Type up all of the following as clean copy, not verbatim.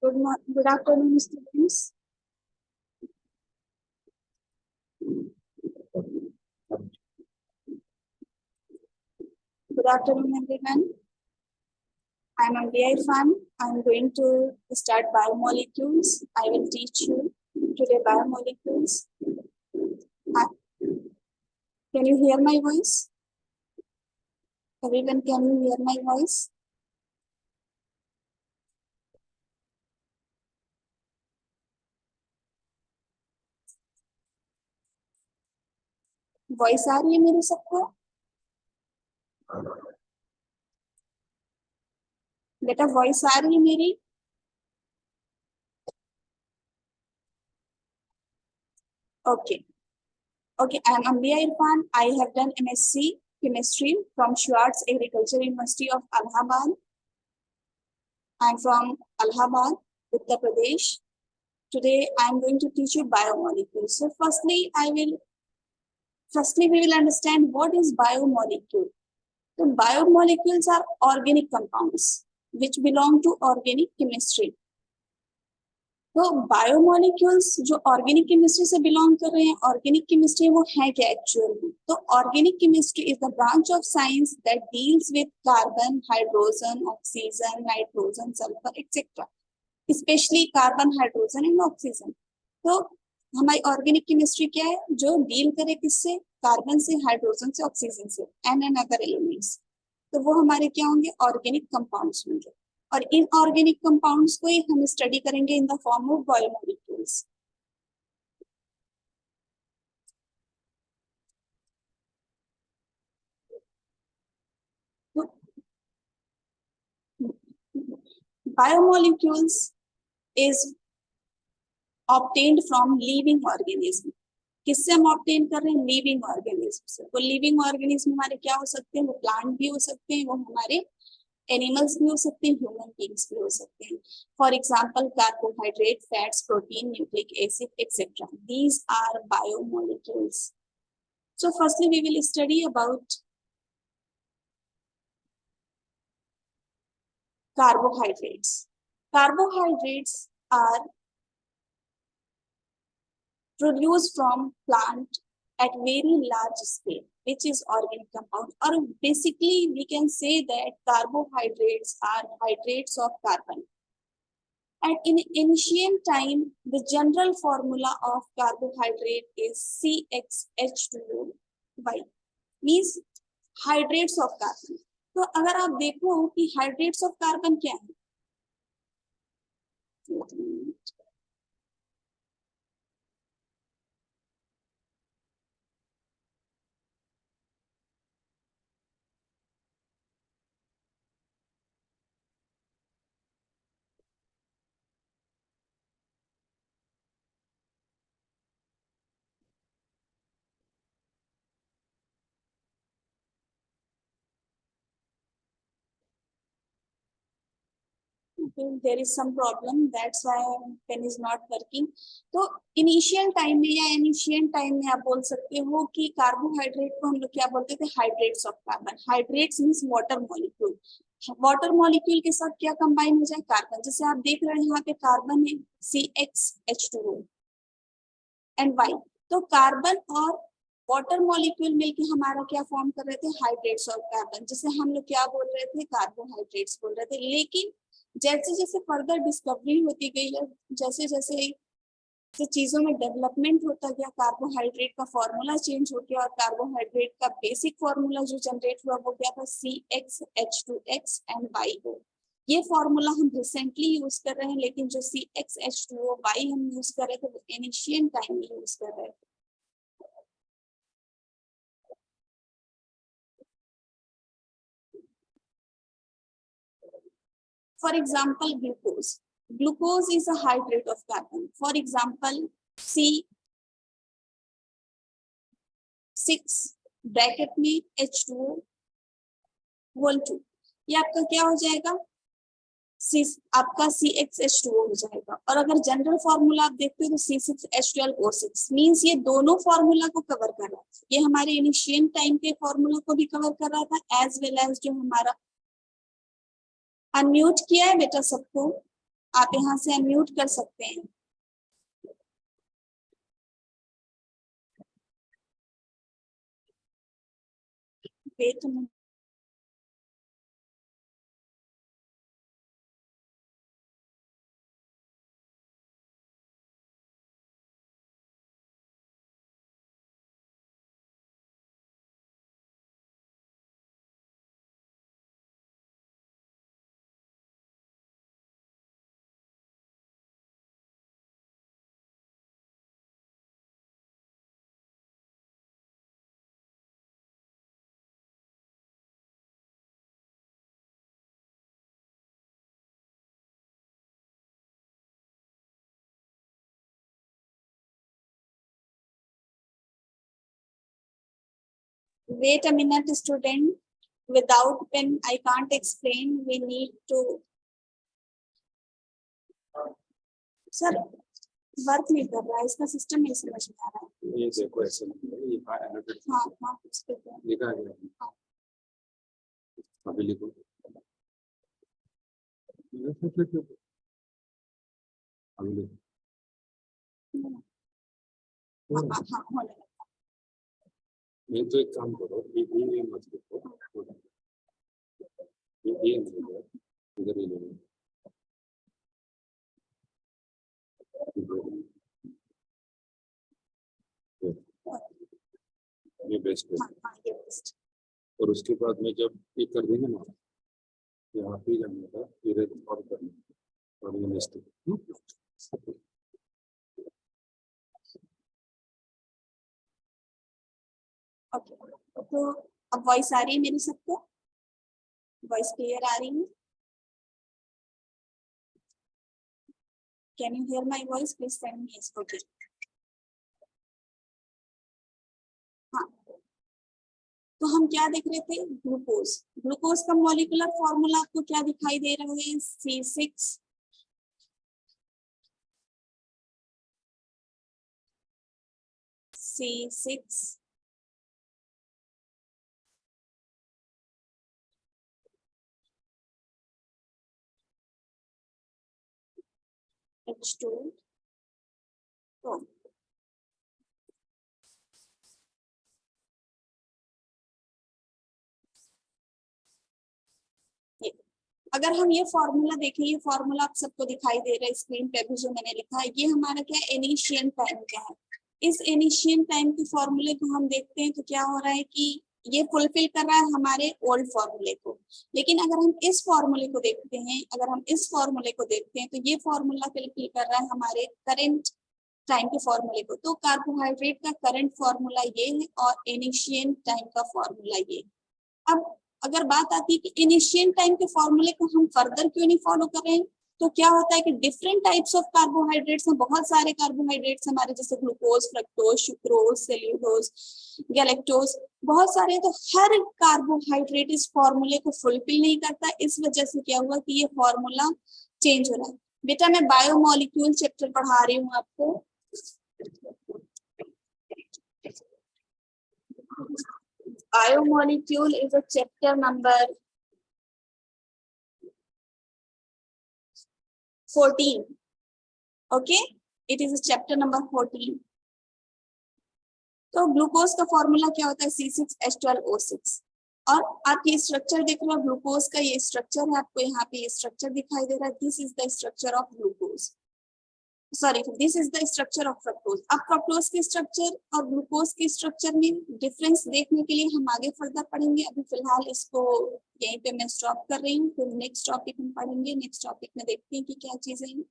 Good afternoon, students. Good afternoon, everyone. I'm Ambiya Irfan. I'm going to start biomolecules. I will teach you today biomolecules. Can you hear my voice? Everyone, can you hear my voice? Voice आ रही है मेरी सबको? बेटा voice आ रही है मेरी? Okay. Okay, I'm Ambiya Irfan. I have done MSc Chemistry from Schwartz Agriculture University of Allahabad. I'm from Allahabad, Uttar Pradesh. Today I'm going to teach you biomolecules. So firstly, we will understand what is biomolecule. So biomolecules are organic compounds which belong to organic chemistry. तो biomolecules जो organic chemistry से belong कर रहे हैं, organic chemistry वो है क्या actually? तो organic chemistry is the branch of science that deals with carbon, hydrogen, oxygen, nitrogen, sulphur etcetera, specially carbon, hydrogen and oxygen. तो हमारी ऑर्गेनिक केमिस्ट्री क्या है? जो डील करे किससे? कार्बन से, हाइड्रोजन से, ऑक्सीजन से एंड अदर एलिमेंट्स। तो वो हमारे क्या होंगे? ऑर्गेनिक कंपाउंड्स होंगे। और इन ऑर्गेनिक कंपाउंड्स को ही हम स्टडी करेंगे in the form of biomolecules. Biomolecules is obtained from living organism. किससे हम ऑब्टेन कर रहे हैं? लिविंग ऑर्गेनिज्म से। तो लिविंग ऑर्गेनिज्म हमारे क्या हो सकते हैं? वो प्लांट भी हो सकते हैं, वो हमारे एनिमल्स भी हो सकते हैं, ह्यूमन बींग्स भी हो सकते हैं। For example carbohydrate, fats, protein, nucleic acid etcetera, these are biomolecules. So firstly we will study about carbohydrates. Carbohydrates are produced from plant at very large scale, which is organic compound, or basically we can say that carbohydrates are hydrates of carbon. And in ancient time, the general formula of carbohydrate is CxH2O, means hydrates of carbon. तो अगर आप देखो कि hydrates of carbon क्या है, there is some problem, that's why pen is not working. तो initial time में या एनिशियंट टाइम में आप बोल सकते हो कि कार्बोहाइड्रेट को हम लोग क्या बोलते थे? Hydrates of carbon. Hydrates means water molecule. Water molecule के साथ क्या कंबाइन हो जाए? कार्बन। जैसे आप देख रहे हैं यहाँ पे कार्बन है CxH2O एंड वाई। तो कार्बन और वाटर मॉलिक्यूल मिलके हमारा क्या फॉर्म कर रहे थे? Hydrates of carbon. जैसे हम लोग क्या बोल रहे थे? कार्बोहाइड्रेट्स बोल रहे थे। लेकिन जैसे जैसे फर्दर डिस्कवरी होती गई है, जैसे जैसे चीजों में डेवलपमेंट होता गया, कार्बोहाइड्रेट का फॉर्मूला चेंज हो गया और कार्बोहाइड्रेट का बेसिक फॉर्मूला जो जनरेट हुआ वो क्या था? CxH2x and YO। ये फॉर्मूला हम रिसेंटली यूज कर रहे हैं, लेकिन जो CxH2O हम यूज कर रहे थे वो एनिशियंट टाइम में यूज कर रहे थे। For example, glucose. Glucose is a hydrate of carbon. For example, C6 bracket में H2O whole 2, ये आपका क्या हो जाएगा? आपका CxH2O हो जाएगा। और अगर जनरल फॉर्मूला आप देखते हो तो C6H12O6 मींस ये दोनों फॉर्मूला को कवर कर रहा है। ये हमारे इनिशियल टाइम के फॉर्मूला को भी कवर कर रहा था, एज वेल एज जो हमारा। अनम्यूट किया है बेटा सबको? आप यहाँ से अनम्यूट कर सकते हैं। Wait a minute, student. Without pen, I can't explain. We need to. Sir work नहीं कर रहा है, इसका सिस्टम नहीं समझ में आ रहा है। ये देखो ऐसे ये हाँ हाँ उस पे लिखा गया। अभी लिखो। अभी लिखो। हाँ हाँ होने लगा। ये तो एक काम करो, ये मत लिखो, ये इधर ही लो। ये बेस्ट है। और उसके बाद में जब ये कर देंगे ना, यहाँ पे जाने का, फिर और करना और ये लिस्ट। ओके, तो अब वॉइस आ रही है मेरी सबको? वॉइस क्लियर आ रही है? Can you here my voice? Please send me yes. Okay, हाँ, तो हम क्या देख रहे थे? ग्लूकोज। ग्लूकोज का मॉलिक्यूलर फॉर्मूला आपको क्या दिखाई दे रहा है? C6 C6 H2 तो ये, अगर हम ये फॉर्मूला देखें, ये फॉर्मूला आप सबको दिखाई दे रहा है स्क्रीन पे भी जो मैंने लिखा है, ये हमारा क्या है? इनिशियल टाइम का है। इस इनिशियल टाइम के फॉर्मूले को हम देखते हैं तो क्या हो रहा है कि ये फुलफिल कर रहा है हमारे ओल्ड फॉर्मूले को। लेकिन अगर हम इस फॉर्मूले को देखते हैं, अगर हम इस फॉर्मूले को देखते हैं तो ये फॉर्मूला फुलफिल कर रहा है हमारे करंट टाइम के फॉर्मूले को। तो कार्बोहाइड्रेट का करंट फॉर्मूला ये है और इनिशियल टाइम का फॉर्मूला ये। अब अगर बात आती है कि इनिशियल टाइम के फॉर्मूले को हम फर्दर क्यों नहीं फॉलो कर रहे हैं, तो क्या होता है कि डिफरेंट टाइप्स ऑफ कार्बोहाइड्रेट्स हैं, बहुत सारे कार्बोहाइड्रेट्स हमारे, जैसे glucose, fructose, sucrose, cellulose, galactose, बहुत सारे। तो हर कार्बोहाइड्रेट इस फॉर्मूले को फुलफिल नहीं करता। इस वजह से क्या हुआ कि ये फॉर्मूला चेंज हो रहा है। बेटा मैं बायोमोलिक्यूल चैप्टर पढ़ा रही हूँ आपको। Biomolecule is a chapter number 14. Okay, it is a chapter number 14. तो ग्लूकोज का फॉर्मूला क्या होता है? C6H12O6। और आप ये स्ट्रक्चर देख रहे हो, ग्लूकोज का ये स्ट्रक्चर है, आपको यहाँ पे ये स्ट्रक्चर दिखाई दे रहा है। This is the structure of glucose, sorry this is the structure of fructose. अब फ्रक्टोज के स्ट्रक्चर और ग्लूकोज के स्ट्रक्चर में डिफरेंस देखने के लिए हम आगे फर्दर पढ़ेंगे। अभी फिलहाल इसको यहीं पे मैं स्टॉप कर रही हूँ, फिर नेक्स्ट टॉपिक हम पढ़ेंगे। नेक्स्ट टॉपिक में देखते हैं कि क्या चीजें हैं।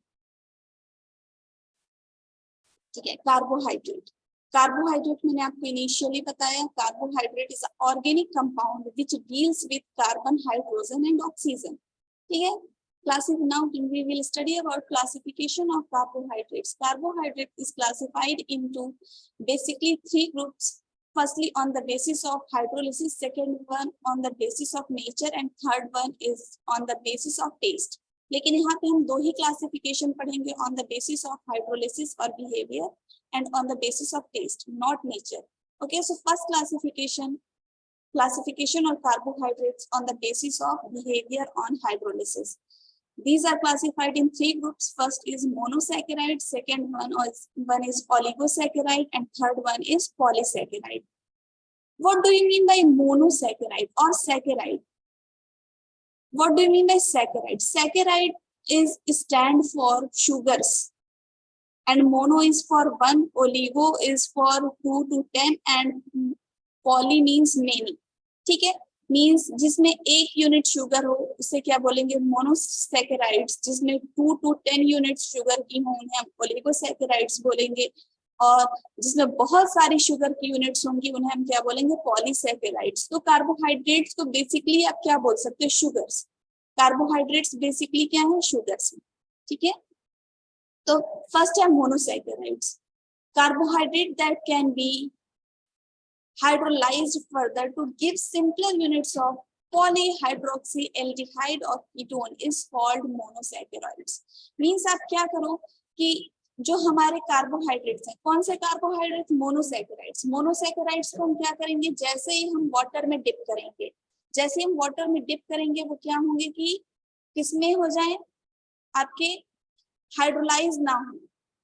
ठीक है, कार्बोहाइड्रेट। कार्बोहाइड्रेट मैंने आपको इनिशियली बताया, carbohydrate is organic compound which deals with carbon, hydrogen and oxygen. ठीक है, now we will study about classification of carbohydrates. Carbohydrate is classified into basically 3 groups. Firstly on the basis of hydrolysis, second one on the basis of nature, and third one is on the basis of taste. लेकिन यहाँ पे हम 2 ही classification पढ़ेंगे, on the basis of hydrolysis or behavior and on the basis of taste, not nature. Okay, so first classification of carbohydrates on the basis of behavior on hydrolysis. These are classified in 3 groups. First is monosaccharide, second one is oligosaccharide, and third one is polysaccharide. What do you mean by monosaccharide or saccharide? What do you mean by saccharide? Saccharide is stand for sugars, and mono is for 1, oligo is for 2 to 10, and poly means many. ठीक है, means जिसमें 1 unit sugar हो उसे क्या बोलेंगे? Monosaccharides. जिसमें 2 to 10 unit sugar की हो उन्हें हम ओलिगोसैकेराइड्स बोलेंगे, और जिसमें बहुत सारी शुगर की यूनिट्स होंगी उन्हें हम क्या बोलेंगे? पॉलीसैकेराइड्स. तो कार्बोहाइड्रेट्स को बेसिकली आप क्या बोल सकते हैं? शुगर्स. कार्बोहाइड्रेट्स बेसिकली क्या है? शुगर्स. ठीक है, तो फर्स्ट है monosaccharides. Carbohydrate that can be hydrolyzed further to give simpler units of polyhydroxyaldehyde or ketone is called monosaccharides. Means आप क्या करो कि जो हमारे कार्बोहाइड्रेट्स हैं, कौन से कार्बोहाइड्रेट्स? मोनोसैकेराइड्स. मोनोसैकेराइड्स को हम क्या करेंगे? जैसे ही हम वाटर में डिप करेंगे, जैसे हम वाटर में डिप करेंगे वो क्या होंगे कि किसमें हो जाए? आपके हाइड्रोलाइज ना हो.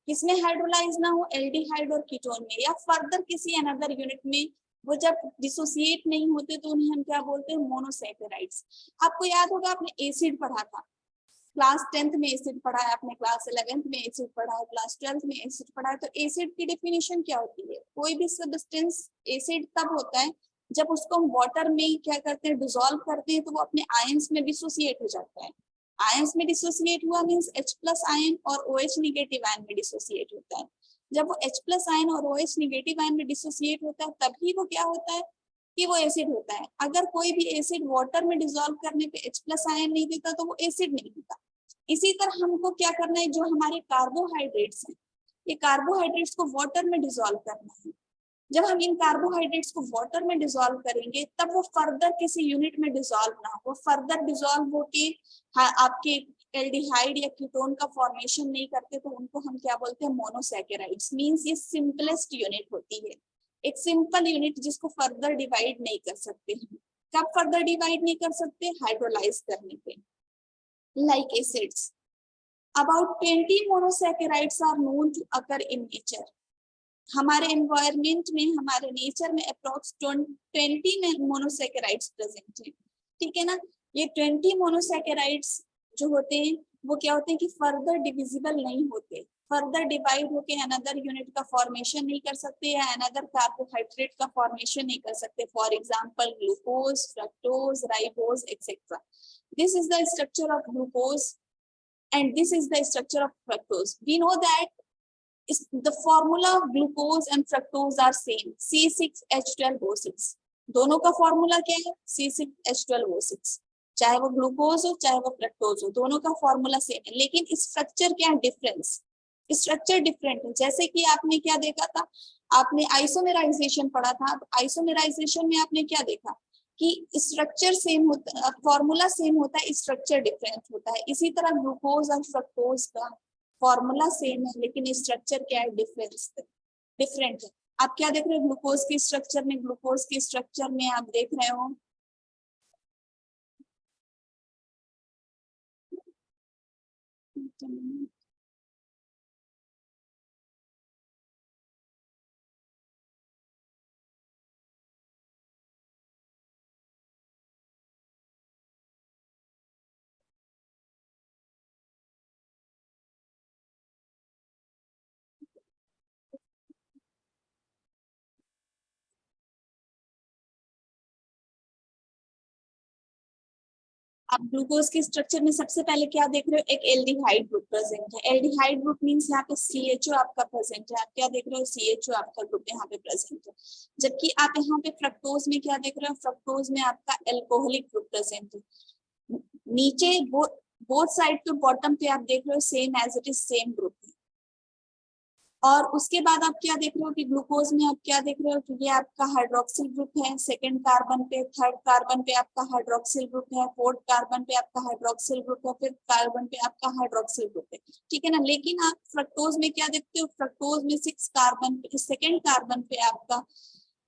किसमें हाइड्रोलाइज ना हो? एल्डिहाइड और कीटोन में, या फर्दर किसी अनदर यूनिट में. वो जब डिसोसिएट नहीं होते तो उन्हें हम क्या बोलते हैं? मोनोसैकेराइड्स. आपको याद होगा आपने एसिड पढ़ा था, क्लास 10th में एसिड पढ़ा है आपने, क्लास 11th में एसिड पढ़ा है, क्लास 12th में एसिड पढ़ा है. तो एसिड की डेफिनेशन क्या होती है? कोई भी सब्सटेंस एसिड तब होता है जब उसको हम वाटर में क्या करते हैं? डिसॉल्व करते हैं, तो वो अपने आयंस में डिसोसिएट हो जाता है. आयंस में डिसोसिएट हुआ मींस H+ आयन और OH नेगेटिव आयन में डिसोसिएट होता है. जब वो H+ आयन और OH नेगेटिव आयन में डिसोसिएट होता है तभी वो क्या होता है कि वो एसिड होता है. अगर कोई भी एसिड वाटर में डिसॉल्व करने पे H+ आयन नहीं देता तो वो एसिड नहीं होता. इसी तरह हमको क्या करना है? जो हमारे कार्बोहाइड्रेट्स हैं, ये कार्बोहाइड्रेट्स को वाटर में डिसॉल्व करना है. जब हम इन कार्बोहाइड्रेट्स को वाटर में डिसॉल्व करेंगे तब वो फर्दर किसी यूनिट में डिसॉल्व ना हो, फर्दर डिसॉल्व होके आपके एल्डिहाइड या कीटोन का फॉर्मेशन नहीं करते, तो उनको हम क्या बोलते हैं? मोनोसैकेराइड्स. मींस ये सिंपलेस्ट यूनिट होती है, एक सिंपल यूनिट जिसको फर्दर डिवाइड नहीं कर सकते हैं. कब फर्दर डिवाइड नहीं कर सकते? हाइड्रोलाइज करने पे. Like acids, about 20 monosaccharides are known to occur in nature. हमारे एनवायरमेंट में, हमारे नेचर में अप्रोक्स 20 मोनोसैकेराइड्स प्रेजेंट है. ठीक है ना. ये 20 मोनोसैकेराइड्स जो होते हैं वो क्या होते हैं कि फर्दर डिविजिबल नहीं होते, फर्दर डिवाइड होके अनदर यूनिट का फॉर्मेशन नहीं कर सकते या अनदर कार्बोहाइड्रेट का फॉर्मेशन नहीं कर सकते. For example glucose, fructose, ribose etcetera. This is the structure of glucose and this is the structure of fructose. We know that the formula of glucose and fructose are same, C6H12O6. दोनों का formula क्या है? C6H12O6. चाहे वो glucose हो चाहे वो fructose हो, दोनों का फॉर्मूला सेम है. लेकिन स्ट्रक्चर क्या डिफरेंस? स्ट्रक्चर डिफरेंट है. जैसे कि आपने क्या देखा था? आपने आइसोमेराइजेशन पढ़ा था. आइसोमेराइजेशन में आपने क्या देखा कि स्ट्रक्चर सेम होता, फॉर्मूला सेम होता है, स्ट्रक्चर डिफरेंट होता है. इसी तरह ग्लूकोज और फ्रक्टोज का फॉर्मूला सेम है लेकिन स्ट्रक्चर क्या है? डिफरेंट है. आप क्या देख रहे हो? ग्लूकोज के स्ट्रक्चर में, ग्लूकोज के स्ट्रक्चर में आप देख रहे हो आप ग्लूकोज के स्ट्रक्चर में सबसे पहले क्या देख रहे हो? एक एल्डिहाइड ग्रुप प्रेजेंट है. एल्डिहाइड ग्रुप मींस यहाँ पे CHO आपका प्रेजेंट है. आप क्या देख रहे हो? CHO आपका ग्रुप यहाँ पे प्रेजेंट है. जबकि आप यहाँ पे फ्रक्टोज में क्या देख रहे हो? फ्रक्टोज में आपका एल्कोहलिक ग्रुप प्रेजेंट है. नीचे बोथ साइड टू बॉटम पे आप देख रहे हो same as it is same group है. और उसके बाद आप क्या देख रहे हो कि ग्लूकोज में आप क्या देख रहे हो कि ये आपका हाइड्रोक्सिल ग्रुप है. सेकंड कार्बन पे, थर्ड कार्बन पे आपका हाइड्रोक्सिल ग्रुप है, फोर्थ कार्बन पे आपका हाइड्रोक्सिल ग्रुप है, फिफ्थ कार्बन पे आपका हाइड्रोक्सिल ग्रुप है. ठीक है ना. लेकिन आप फ्रक्टोज में क्या देखते हो? फ्रक्टोज में 6 कार्बन पे, सेकंड कार्बन पे आपका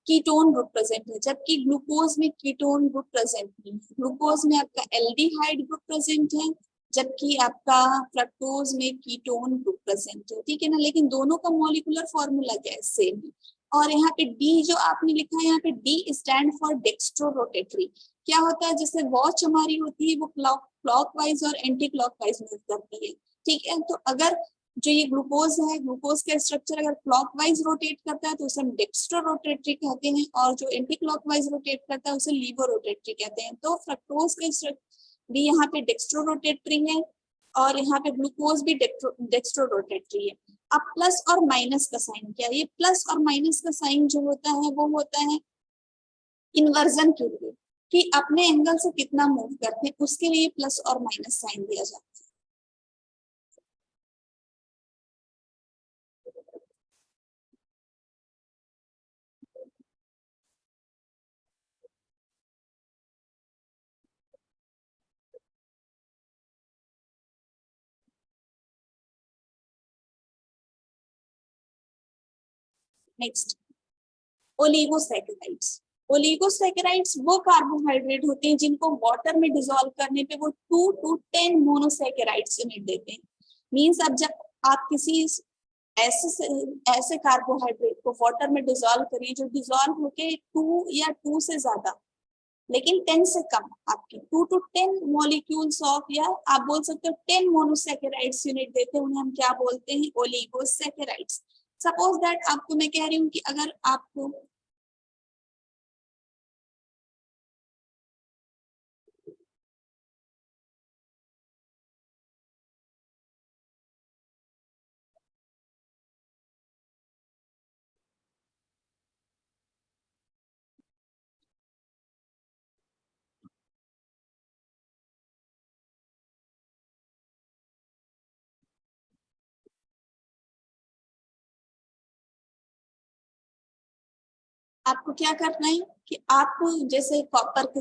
कीटोन ग्रुप प्रेजेंट है, जबकि ग्लूकोज में कीटोन ग्रुप प्रेजेंट नहीं है. ग्लूकोज में आपका एल्डिहाइड ग्रुप प्रेजेंट है जबकि आपका फ्रक्टोज में कीटोन ग्रुप प्रेजेंट है, ठीक है ना। लेकिन दोनों का मॉलिक्यूलर फॉर्मूला क्या है, सेम है। और यहाँ पे डी जो आपने लिखा है, यहाँ पे D stand for dextro rotatory. क्या होता है, जैसे वॉच हमारी होती है वो क्लॉकवाइज और एंटी क्लॉकवाइज मूव करती है, ठीक है। तो अगर जो ये ग्लूकोज है, ग्लूकोज का स्ट्रक्चर अगर क्लॉकवाइज रोटेट करता है तो उसे हम डेक्स्ट्रो रोटेटरी कहते हैं, और जो एंटी क्लॉकवाइज रोटेट करता है उसे लीवो रोटेटरी कहते हैं। तो फ्रक्टोज का भी यहाँ पे डेक्स्ट्रो रोटेटरी है, और यहाँ पे ग्लूकोज भी डेक्स्ट्रो रोटेटरी है। अब प्लस और माइनस का साइन क्या है, ये प्लस और माइनस का साइन जो होता है वो होता है इन्वर्जन के लिए, कि अपने एंगल से कितना मूव करते हैं उसके लिए प्लस और माइनस साइन दिया जाता है। Next, oligosaccharides. ओलिगोसैकेराइड्स वो कार्बोहाइड्रेट होते हैं जिनको वाटर में डिसॉल्व करने पे वो 2 to 10 मोनोसैकेराइड्स यूनिट देते हैं। मींस अब जब आप किसी ऐसे कार्बोहाइड्रेट को वाटर में डिसॉल्व करिए जो डिसॉल्व होके 2 या 2 से ज्यादा, लेकिन 10 से कम, आपके 2 to 10 मॉलिक्यूल्स ऑफ, या आप बोल सकते हो 10 मोनोसैकेराइड्स यूनिट देते हैं, उन्हें हम क्या बोलते हैं, ओलिगोसैकेराइड्स। सपोज दैट आपको मैं कह रही हूँ कि अगर आपको आपको क्या करना है कि आप जैसे कॉपर के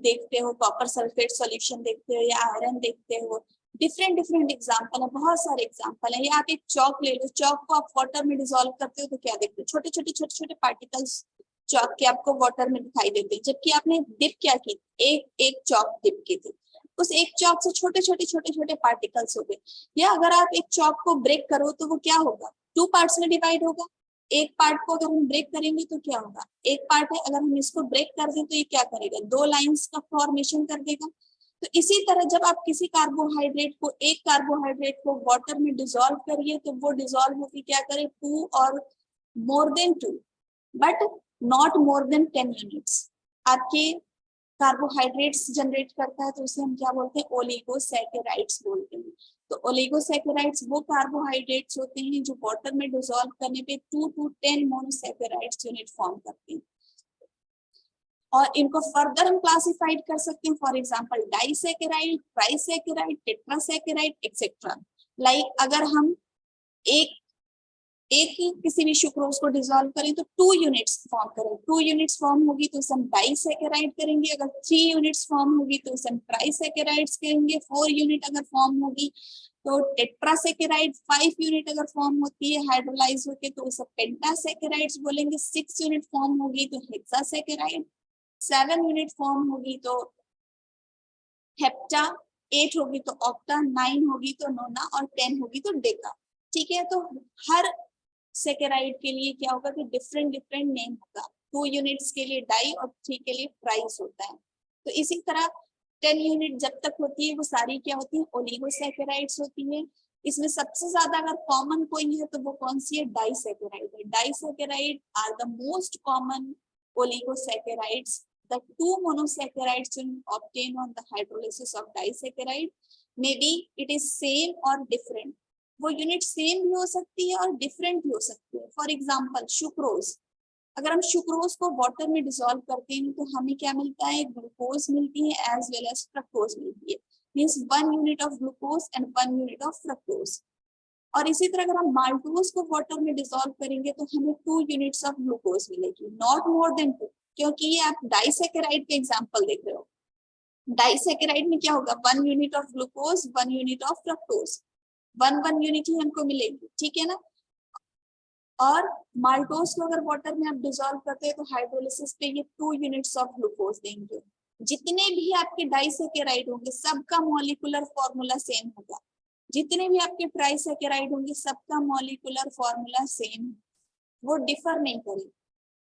देखते हो, कॉपर सल्फेट सॉल्यूशन देखते हो, या आयरन देखते हो, डिफरेंट डिफरेंट एग्जांपल है, बहुत सारे एग्जांपल है। या आप एक चौक ले लो, चौक को आप वाटर में डिसॉल्व करते हो तो क्या देखते हो, छोटे छोटे पार्टिकल्स चौक के आपको वाटर में दिखाई देते हैं। जबकि आपने डिप क्या की, एक चौक डिप की थी, उस एक चौक से छोटे छोटे पार्टिकल्स हो गए। या अगर आप एक चौक को ब्रेक करो तो वो क्या होगा, 2 पार्ट्स में डिवाइड होगा। एक पार्ट को अगर हम ब्रेक करेंगे तो क्या होगा, एक पार्ट है, अगर हम इसको ब्रेक कर दें तो ये क्या करेगा, 2 लाइंस का फॉर्मेशन कर देगा। तो इसी तरह जब आप किसी कार्बोहाइड्रेट को, एक कार्बोहाइड्रेट को वाटर में डिसॉल्व करिए तो वो डिसॉल्व होकर क्या करे, 2 और more than 2, but not more than 10 units आपके कार्बोहाइड्रेट्स जनरेट करता है। तो उसे हम क्या बोलते हैं, ओलिगोसैकेराइड्स बोलते हैं। तो ओलिगोसैकेराइड्स वो कार्बोहाइड्रेट्स होते हैं जो वाटर में डिसॉल्व करने पे 2 to 10 मोनोसैकेराइड्स यूनिट फॉर्म करते हैं। और इनको फर्दर हम क्लासिफाइड कर सकते हैं, for example disaccharide, trisaccharide, tetrasaccharide etcetera. Like अगर हम एक एक ही किसी भी सुक्रोज को डिसॉल्व करें तो 2 यूनिट्स फॉर्म करें, 2 यूनिट्स फॉर्म होगी तो उसे हम डाइसैकेराइड करेंगे। अगर 3 यूनिट्स फॉर्म होगी तो उसे हम ट्राइसैकेराइड्स करेंगे। 4 यूनिट अगर फॉर्म होगी तो टेट्रासैकेराइड। 5 यूनिट अगर फॉर्म होती है हाइड्रोलाइज होके तो उसे पेंटासैकेराइड्स बोलेंगे। 6 यूनिट फॉर्म होगी तो हेक्सासैकेराइड। 7 यूनिट फॉर्म होगी तो हेप्टा। 8 होगी तो ऑक्टा। 9 होगी तो नोना, और 10 होगी तो डेका। ठीक है, तो हर सेकेराइड के लिए क्या होगा कि डिफरेंट डिफरेंट नेम होगा। 2 यूनिट्स के लिए डाई और 3 के लिए ट्राइस होता है। तो इसी तरह 10 यूनिट जब तक होती है वो सारी क्या होती है, ओलिगोसैकेराइड्स होती है। इसमें सबसे ज्यादा अगर कॉमन कोई है तो वो कौन सी है, डाइसैकेराइड है। Disaccharide are the most common oligosaccharides. The 2 monosaccharides obtained on the hydrolysis of disaccharide, maybe it is same or different. वो यूनिट सेम भी हो सकती है और डिफरेंट भी हो सकती है। फॉर एग्जाम्पल सुक्रोज, अगर हम सुक्रोज को वाटर में डिसॉल्व करते हैं तो हमें क्या मिलता है, ग्लूकोज मिलती है एज वेल एज फ्रक्टोज मिलती है। Means 1 unit of glucose and 1 unit of fructose. और इसी तरह अगर हम माल्टोज को वाटर में डिसॉल्व करेंगे तो हमें 2 यूनिट्स ऑफ ग्लूकोज मिलेगी, नॉट मोर देन 2। क्योंकि ये आप डाइसैकेराइड के एग्जांपल देख रहे हो। डाइसैकेराइड में क्या होगा, 1 unit of glucose, 1 unit of fructose, 1 unit ही हमको मिलेगी, ठीक है ना। और माल्टोज को अगर वाटर में आप डिसॉल्व करते हैं तो हाइड्रोलिसिस पे ये 2 यूनिट्स ऑफ ग्लूकोज देंगे। जितने भी आपके डाइसैकेराइड होंगे सबका मॉलिक्यूलर फॉर्मूला सेम होगा, जितने भी आपके ट्राइसैकेराइड होंगे सबका मॉलिक्यूलर फॉर्मूला सेम, वो डिफर नहीं करेगा।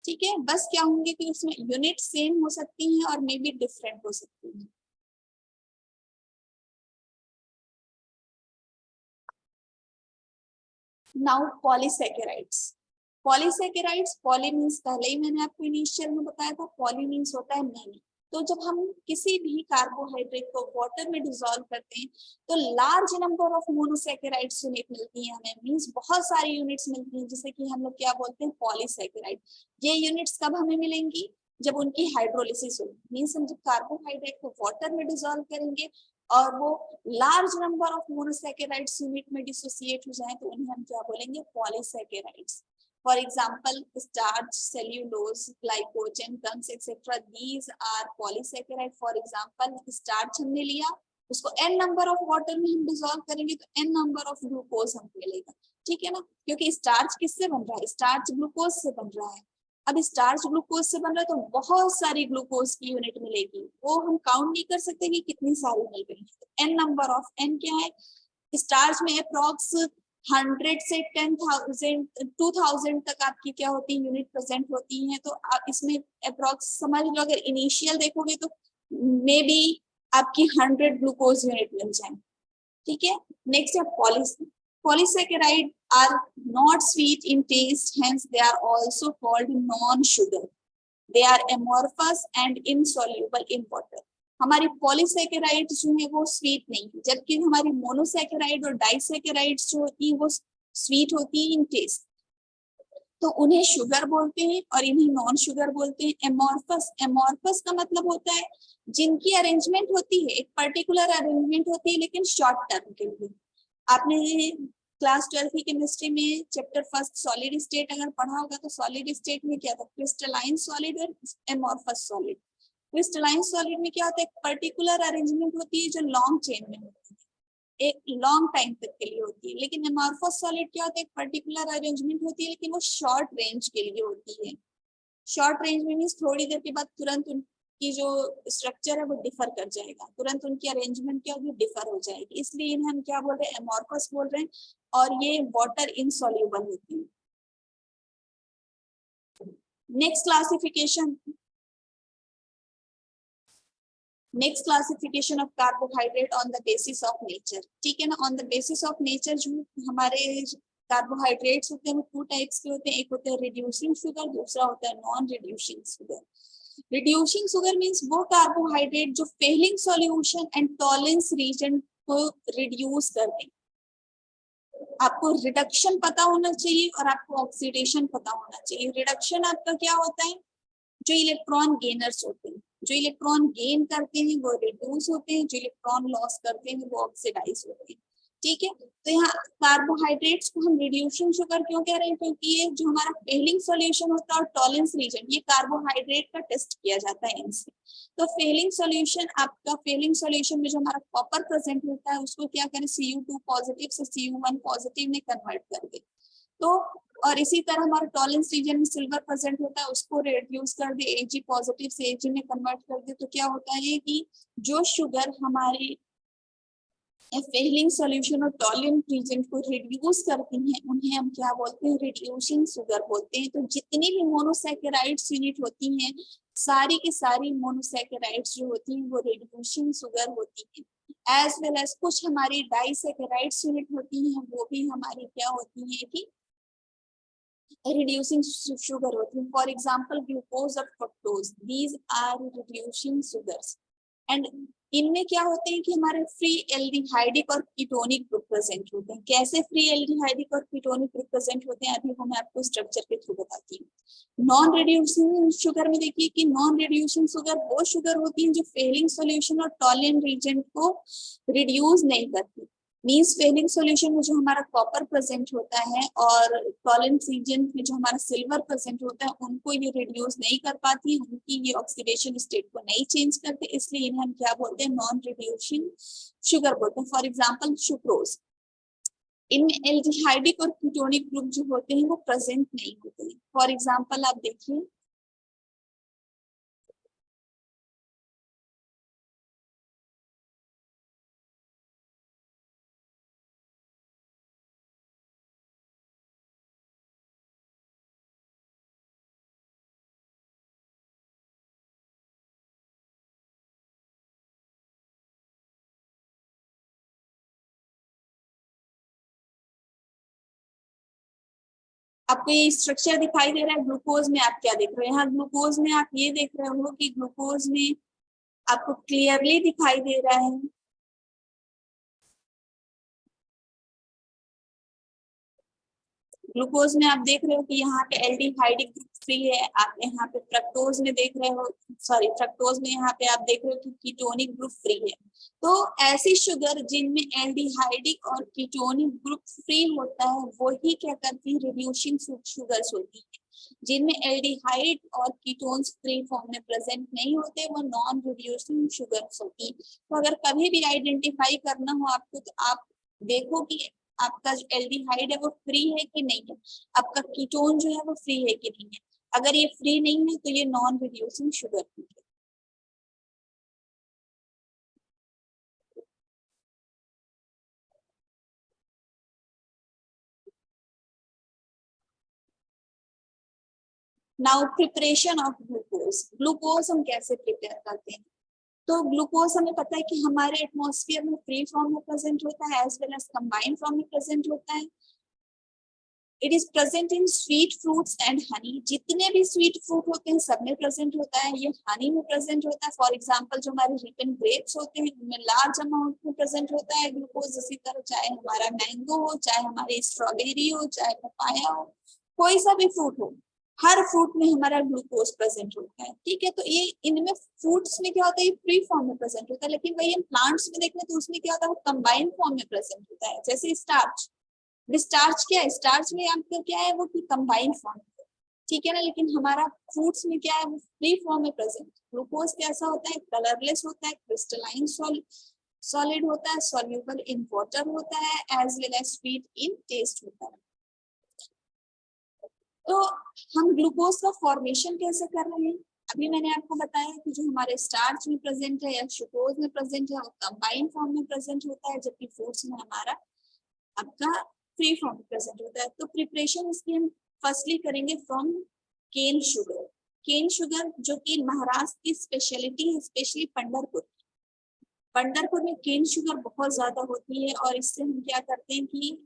ठीक है, बस क्या होंगे कि उसमें यूनिट सेम हो सकती हैं और मे बी डिफरेंट हो सकती हैं। Now polysaccharides. Polysaccharides, poly means पहले ही मैंने आपको इनिशियल में बताया था, पॉली मीन्स होता है मैनी। तो जब हम किसी भी कार्बोहाइड्रेट को वाटर में डिसॉल्व करते हैं तो large number of monosaccharides unit मिलती है हमें, मीन्स बहुत सारी यूनिट्स मिलती हैं, जिसे कि हम लोग क्या बोलते हैं, पॉलीसैकेराइड। ये यूनिट्स कब हमें मिलेंगी, जब उनकी हाइड्रोलिसिस होगी, मीन्स हम जब कार्बोहाइड्रेट को वाटर में डिसॉल्व करेंगे और वो large number of monosaccharides unit में डिसोसिएट हो जाए तो उन्हें हम क्या बोलेंगे, polysaccharides. For example starch, cellulose, glycogen, gums etcetera, these are polysaccharide. For example starch हमने लिया, उसको n नंबर ऑफ वाटर में हम डिसॉल्व करेंगे तो n नंबर ऑफ ग्लूकोज हमको मिलेगा। ठीक है ना, क्योंकि स्टार्च किससे बन रहा है, स्टार्च ग्लूकोज से बन रहा है। अब स्टार्च ग्लूकोज से बन रहा है तो बहुत सारी ग्लूकोज की यूनिट मिलेगी, वो हम काउंट नहीं कर सकते कि कितनी सारी मिल गई। तो n नंबर ऑफ, n क्या है, स्टार्च में अप्रॉक्स 100 से 10,000 2000 तक आपकी क्या होती है, यूनिट प्रेजेंट होती हैं। तो आप इसमें अप्रॉक्स समझ लो, अगर इनिशियल देखोगे तो मे बी आपकी 100 ग्लूकोज यूनिट मिल जाए। ठीक है, नेक्स्ट है polysaccharide are not sweet in taste, hence they are also called non-sugar. They are amorphous and insoluble in water. हमारी पॉलीसैकेराइड जो है वो स्वीट नहीं है, जबकि हमारी मोनोसैकेराइड और डाइसैकेराइड्स जो होती है वो स्वीट होती है इन टेस्ट, तो उन्हें शुगर बोलते हैं और इन्हें नॉन शुगर बोलते हैं। एमॉर्फस, एमॉर्फस का मतलब होता है जिनकी अरेंजमेंट होती है, एक पर्टिकुलर अरेंजमेंट होती है लेकिन शॉर्ट टर्म के लिए। आपने क्लास 12 की केमिस्ट्री में चैप्टर फर्स्ट सॉलिड स्टेट अगर पढ़ा होगा तो सॉलिड स्टेट में क्या था, क्रिस्टलाइन सॉलिड और एमॉर्फस सॉलिड। क्रिस्टलाइन सॉलिड में क्या होता है, एक पर्टिकुलर अरेंजमेंट होती है जो लॉन्ग चेन में होती है, एक लॉन्ग टाइम तक के लिए होती है। लेकिन एमॉर्फस सॉलिड क्या होता है, एक पर्टिकुलर अरेंजमेंट होती है लेकिन वो शॉर्ट रेंज के लिए होती है। शॉर्ट रेंज में मीन्स थोड़ी देर के बाद तुरंत उनकी जो स्ट्रक्चर है वो डिफर कर जाएगा, तुरंत उनकी अरेंजमेंट क्या होगी, डिफर हो जाएगी, इसलिए इन्हें हम क्या बोल रहे हैं, एमॉर्फस बोल रहे हैं। और ये वाटर इनसॉल्युबल होती है। Next classification, next classification of carbohydrate on the basis of nature. ठीक है ना, on the basis of nature जो हमारे कार्बोहाइड्रेट्स होते हैं वो 2 टाइप्स के होते हैं, एक होता है रिड्यूसिंग शुगर, दूसरा होता है non reducing sugar. Reducing sugar means वो कार्बोहाइड्रेट जो Fehling solution and Tollens reagent को रिड्यूस कर दें। आपको रिडक्शन पता होना चाहिए और आपको ऑक्सीडेशन पता होना चाहिए। रिडक्शन आपका क्या होता है, जो इलेक्ट्रॉन गेनर्स होते हैं, जो इलेक्ट्रॉन गेन करते हैं वो रिड्यूस होते हैं, जो इलेक्ट्रॉन लॉस करते हैं वो ऑक्सीडाइज होते हैं। ठीक है, तो यहाँ कार्बोहाइड्रेट्स को हम रिड्यूसिंग शुगर क्यों कह रहे हैं, क्योंकि ये जो हमारा फेलिंग सॉल्यूशन होता है और टॉलरेंस रीजन, ये कार्बोहाइड्रेट का टेस्ट किया जाता है इनसे। तो फेलिंग सॉल्यूशन, आपका फेलिंग सॉल्यूशन में जो हमारा कॉपर प्रेजेंट होता है उसको क्या करें, Cu2 पॉजिटिव से Cu1 पॉजिटिव में कन्वर्ट कर दे। तो और इसी तरह हमारा टॉलरेंस रीजन में सिल्वर प्रेजेंट होता है, उसको रिड्यूस कर दे, Ag पॉजिटिव से Ag में कन्वर्ट कर दे, तो क्या होता है कि जो शुगर हमारे फेलिंग सॉल्यूशन और टॉलरेंस रीजन को रिड्यूस करती हैं उन्हें हम क्या बोलते हैं, रिड्यूसिंग शुगर बोलते हैं। तो जितनी भी मोनोसैकेराइड्स यूनिट होती हैं, सारी की सारी मोनोसैकेराइड्स जो होती हैं वो रिड्यूसिंग शुगर होती है। एज वेल एज कुछ हमारी डाइसैकेराइड्स यूनिट होती हैं वो भी हमारी क्या होती है कि reducing sugar होती है। फॉर एग्जाम्पल ग्लूकोज और fructose, these are reducing sugars. And इनमें क्या होते हैं कि हमारे फ्री एल्डिहाइडिक और कीटोनिक ग्रुप प्रेजेंट होते हैं। कैसे फ्री एल्डिहाइडिक और कीटोनिक ग्रुप प्रेजेंट होते हैं अभी वो मैं आपको स्ट्रक्चर के थ्रू बताती हूँ। नॉन रिड्यूसिंग शुगर में देखिए कि नॉन रिड्यूसिंग शुगर वो शुगर होती है जो फेलिंग सॉल्यूशन और टॉलरेंस रीजन को रिड्यूस नहीं करती। मीन्स फेलिंग सॉल्यूशन में जो हमारा कॉपर प्रेजेंट होता है और टॉलरेंस रीजन में जो हमारा सिल्वर प्रेजेंट होता है उनको ये रिड्यूस नहीं कर पाती है, उनकी ये ऑक्सीडेशन स्टेट को नहीं चेंज करते, इसलिए इन्हें हम क्या बोलते हैं, नॉन रिड्यूसिंग शुगर बोलते हैं। फॉर एग्जाम्पल सुक्रोज, इनमें एल्डिहाइडिक और कीटोनिक ग्रुप जो होते हैं वो प्रेजेंट नहीं होते हैं। फॉर एग्जाम्पल आप देखिए आपको ये स्ट्रक्चर दिखाई दे रहा है। ग्लूकोज में आप क्या देख रहे हैं, यहाँ ग्लूकोज में आप ये देख रहे हो कि ग्लूकोज में आपको क्लियरली दिखाई दे रहा है ग्लूकोज में आप देख रहे हो कि यहाँ पे एल्डिहाइडिक ग्रुप फ्री है। आप यहाँ पे फ्रक्टोज में देख रहे हो, सॉरी फ्रक्टोज में यहाँ पे आप देख रहे हो कि कीटोनिक ग्रुप फ्री है। तो ऐसी शुगर जिनमें एल्डिहाइडिक और कीटोनिक ग्रुप फ्री होता है वही क्या करती है, रिड्यूसिंग शुगर्स होती है। जिनमें एल्डिहाइड और कीटोन्स फ्री फॉर्म में प्रेजेंट नहीं होते वो नॉन रिड्यूसिंग शुगर्स होती। तो अगर कभी भी आइडेंटिफाई करना हो आपको तो आप देखो कि आपका जो एल्डिहाइड है वो फ्री है कि नहीं है, आपका कीटोन जो है वो फ्री है कि नहीं है। अगर ये फ्री नहीं है तो ये नॉन रिड्यूसिंग शुगर है। Now preparation of glucose. Glucose हम कैसे प्रिपेयर करते हैं, तो ग्लूकोज हमें पता है कि हमारे एटमॉस्फेयर में फ्री फॉर्म में प्रेजेंट होता है as well as combined form में प्रेजेंट होता है। It is present in sweet fruits and honey. जितने भी स्वीट फ्रूट होते हैं सब में प्रेजेंट होता है, ये हनी में प्रेजेंट होता है। फॉर एग्जांपल जो हमारे रिपन ग्रेप्स होते हैं उनमें लार्ज अमाउंट में प्रेजेंट होता है ग्लूकोज। इसी तरह चाहे हमारा मैंगो हो, चाहे हमारी स्ट्रॉबेरी हो, चाहे पपाया हो, कोई सा भी फ्रूट हो, हर फ्रूट में हमारा ग्लूकोज प्रेजेंट होता है। ठीक है, तो ये इनमें फ्रूट्स में क्या होता है, ये फ्री फॉर्म में प्रेजेंट होता है। लेकिन वही हम प्लांट्स में देखें तो उसमें क्या होता है, वो कंबाइंड फॉर्म में प्रेजेंट होता है। जैसे स्टार्च, स्टार्च क्या है, स्टार्च में आपका क्या है, वो कंबाइंड फॉर्म है। ठीक है ना, लेकिन हमारा फ्रूट्स में क्या है, वो फ्री फॉर्म में प्रेजेंट। ग्लूकोज कैसा होता है, कलरलेस होता है, क्रिस्टलाइन सॉलिड होता है, सॉल्यूबल इन वाटर होता है, as well as sweet in taste होता है। तो हम ग्लूकोज का फॉर्मेशन कैसे कर रहे हैं, अभी मैंने आपको बताया कि जो हमारे स्टार्च में प्रेजेंट है या सुक्रोज में प्रेजेंट है वो कंबाइंड फॉर्म में प्रेजेंट होता है, जबकि फ्रूट्स में हमारा आपका फ्री फॉर्म प्रेजेंट होता है। तो प्रिपरेशन इसकी हम फर्स्टली करेंगे from cane sugar. Cane sugar जो कि महाराष्ट्र की स्पेशलिटी है, स्पेशली पंढरपुर। पंढरपुर में केन शुगर बहुत ज्यादा होती है और इससे हम क्या करते हैं कि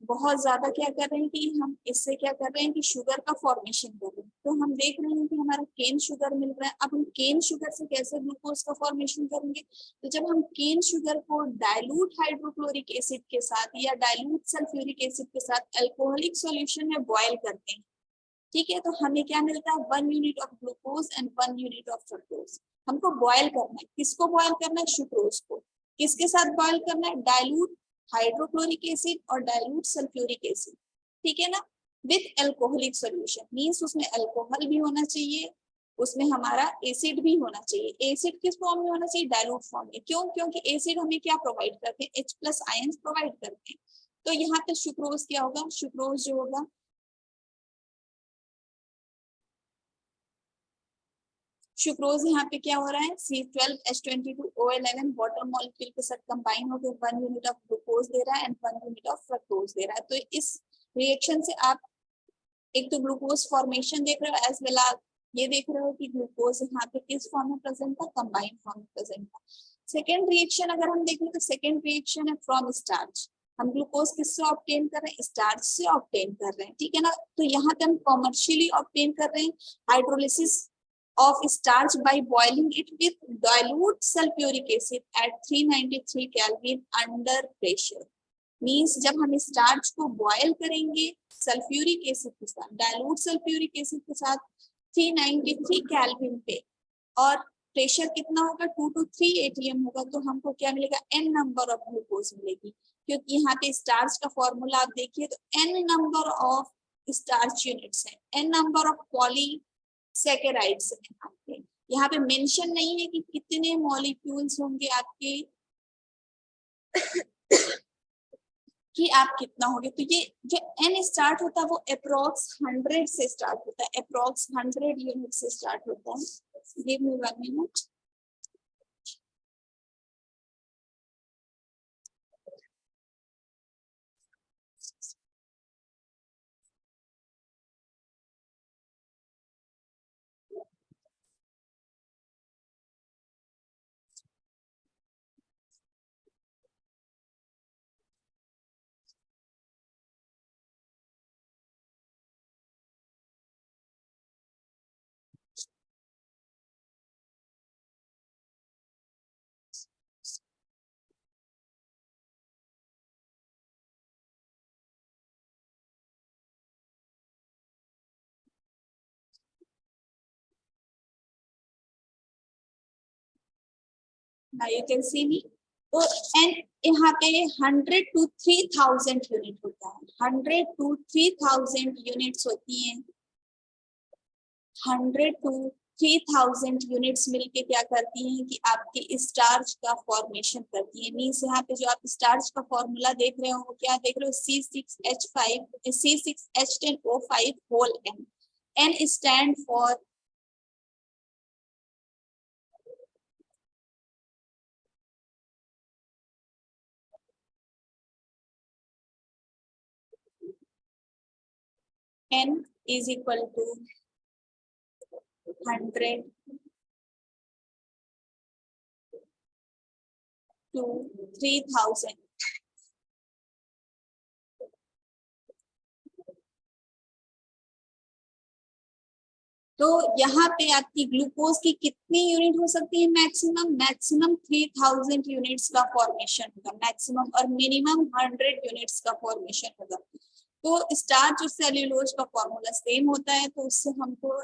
बहुत ज्यादा क्या कर रहे हैं कि हम इससे क्या कर रहे हैं कि शुगर का फॉर्मेशन कर रहे हैं। तो हम देख रहे हैं कि हमारा केन शुगर मिल रहा है। अब हम केन शुगर से कैसे ग्लूकोज का फॉर्मेशन करेंगे, तो जब हम केन शुगर को डाइल्यूट हाइड्रोक्लोरिक एसिड के साथ या डाइल्यूट सल्फ्यूरिक एसिड के साथ अल्कोहलिक सॉल्यूशन में बॉयल करते हैं, ठीक है, तो हमें क्या मिलता है, 1 unit of glucose and 1 unit of fructose. हमको बॉयल करना है, किसको बॉयल करना है, सुक्रोज को। किसके साथ बॉयल करना है, डाइल्यूट हाइड्रोक्लोरिक एसिड और डाइल्यूट सल्फ्यूरिक एसिड। ठीक है ना, विथ एल्कोहलिक सॉल्यूशन, मींस उसमें अल्कोहल भी होना चाहिए, उसमें हमारा एसिड भी होना चाहिए। एसिड किस फॉर्म में होना चाहिए, डाइल्यूट फॉर्म में। क्यों, क्योंकि एसिड हमें क्या प्रोवाइड करते हैं, H+ आयंस प्रोवाइड करते हैं। तो यहाँ पे सुक्रोज क्या होगा, सुक्रोज जो होगा, सुक्रोज यहाँ पे क्या हो रहा है, C12H22O11 वाटर मॉलिक्यूल के साथ कंबाइन होकर 1 यूनिट ऑफ ग्लूकोज दे रहा है एंड 1 यूनिट ऑफ फ्रक्टोज दे रहा है। तो इस रिएक्शन से आप एक तो ग्लूकोज फॉर्मेशन देख रहे हो, एज वेल आप ये देख रहे हो कि ग्लूकोज यहाँ पे किस फॉर्म में प्रेजेंट था, कंबाइंड फॉर्म में प्रेजेंट था। सेकेंड रिएक्शन अगर हम देखें तो सेकेंड रिएक्शन है फ्रॉम स्टार्च। हम ग्लूकोज किससे ऑब्टेन कर रहे हैं, स्टार्च से ऑब्टेन कर रहे हैं। ठीक है ना, तो यहाँ पे हम कॉमर्शियली ऑब्टेन कर रहे हैं hydrolysis of starch by boiling it with dilute sulfuric acid at 393 Kelvin under pressure। Means जब हम स्टार्च को बॉयल करेंगे सल्फ्यूरिक एसिड के साथ, डाइल्यूट सल्फ्यूरिक एसिड के साथ 393 केल्विन पे, और प्रेशर कितना होगा, 2 to 3 atm होगा, तो हमको क्या मिलेगा, n नंबर ऑफ ग्लूकोज मिलेगी। क्योंकि यहाँ पे स्टार्च का फॉर्मूला आप देखिए तो n number of starch units है, n नंबर ऑफ पॉलीसैकेराइड्स है आपके। यहाँ पे मेंशन नहीं है कि कितने मॉलिक्यूल्स होंगे आपके कि आप कितना होगे। तो ये जो n स्टार्ट होता है वो अप्रोक्स 100 से स्टार्ट होता है, अप्रोक्स 100 यूनिट से स्टार्ट होता है। Give me 1 minute. now you can see me. तो एंड यहाँ पे 100 to 3000 यूनिट होता है, 100 to 3000 यूनिट्स होती हैं। 100 to 3000 यूनिट्स मिलके क्या करती हैं कि आपके स्टार्च का फॉर्मेशन करती है। मीन्स यहाँ पे जो आप स्टार्च का फॉर्मूला देख रहे हो वो क्या देख रहे हो, C6H10O5 whole N। N stand for N is equal to 100 to 3000। तो यहाँ पे आपकी ग्लूकोज की कितनी यूनिट हो सकती है, मैक्सिमम 3000 यूनिट्स का फॉर्मेशन होगा मैक्सिमम, और मिनिमम 100 यूनिट्स का फॉर्मेशन होगा। तो स्टार्च और सेल्यूलोज का फॉर्मूला सेम होता है, तो उससे हमको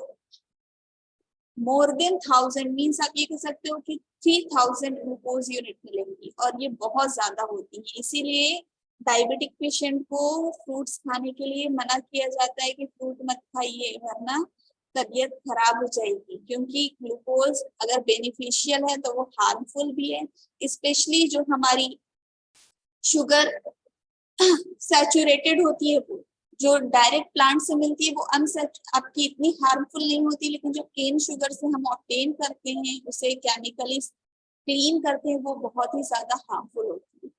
मोर देन 1000 मीन्स आप ये कह सकते हो कि 3000 ग्लूकोज यूनिट मिलेंगी, और ये बहुत ज्यादा होती है। इसीलिए डायबिटिक पेशेंट को फ्रूट्स खाने के लिए मना किया जाता है कि फ्रूट मत खाइए वरना तबीयत खराब हो जाएगी, क्योंकि ग्लूकोज अगर बेनिफिशियल है तो वो हार्मफुल भी है। स्पेशली जो हमारी शुगर सैचुरेटेड होती है, वो जो डायरेक्ट प्लांट से मिलती है वो आपकी इतनी हार्मफुल नहीं होती, लेकिन जो केन शुगर से हम ऑब्टेन करते हैं, उसे केमिकली क्लीन करते हैं, वो बहुत ही ज्यादा हार्मफुल होती है।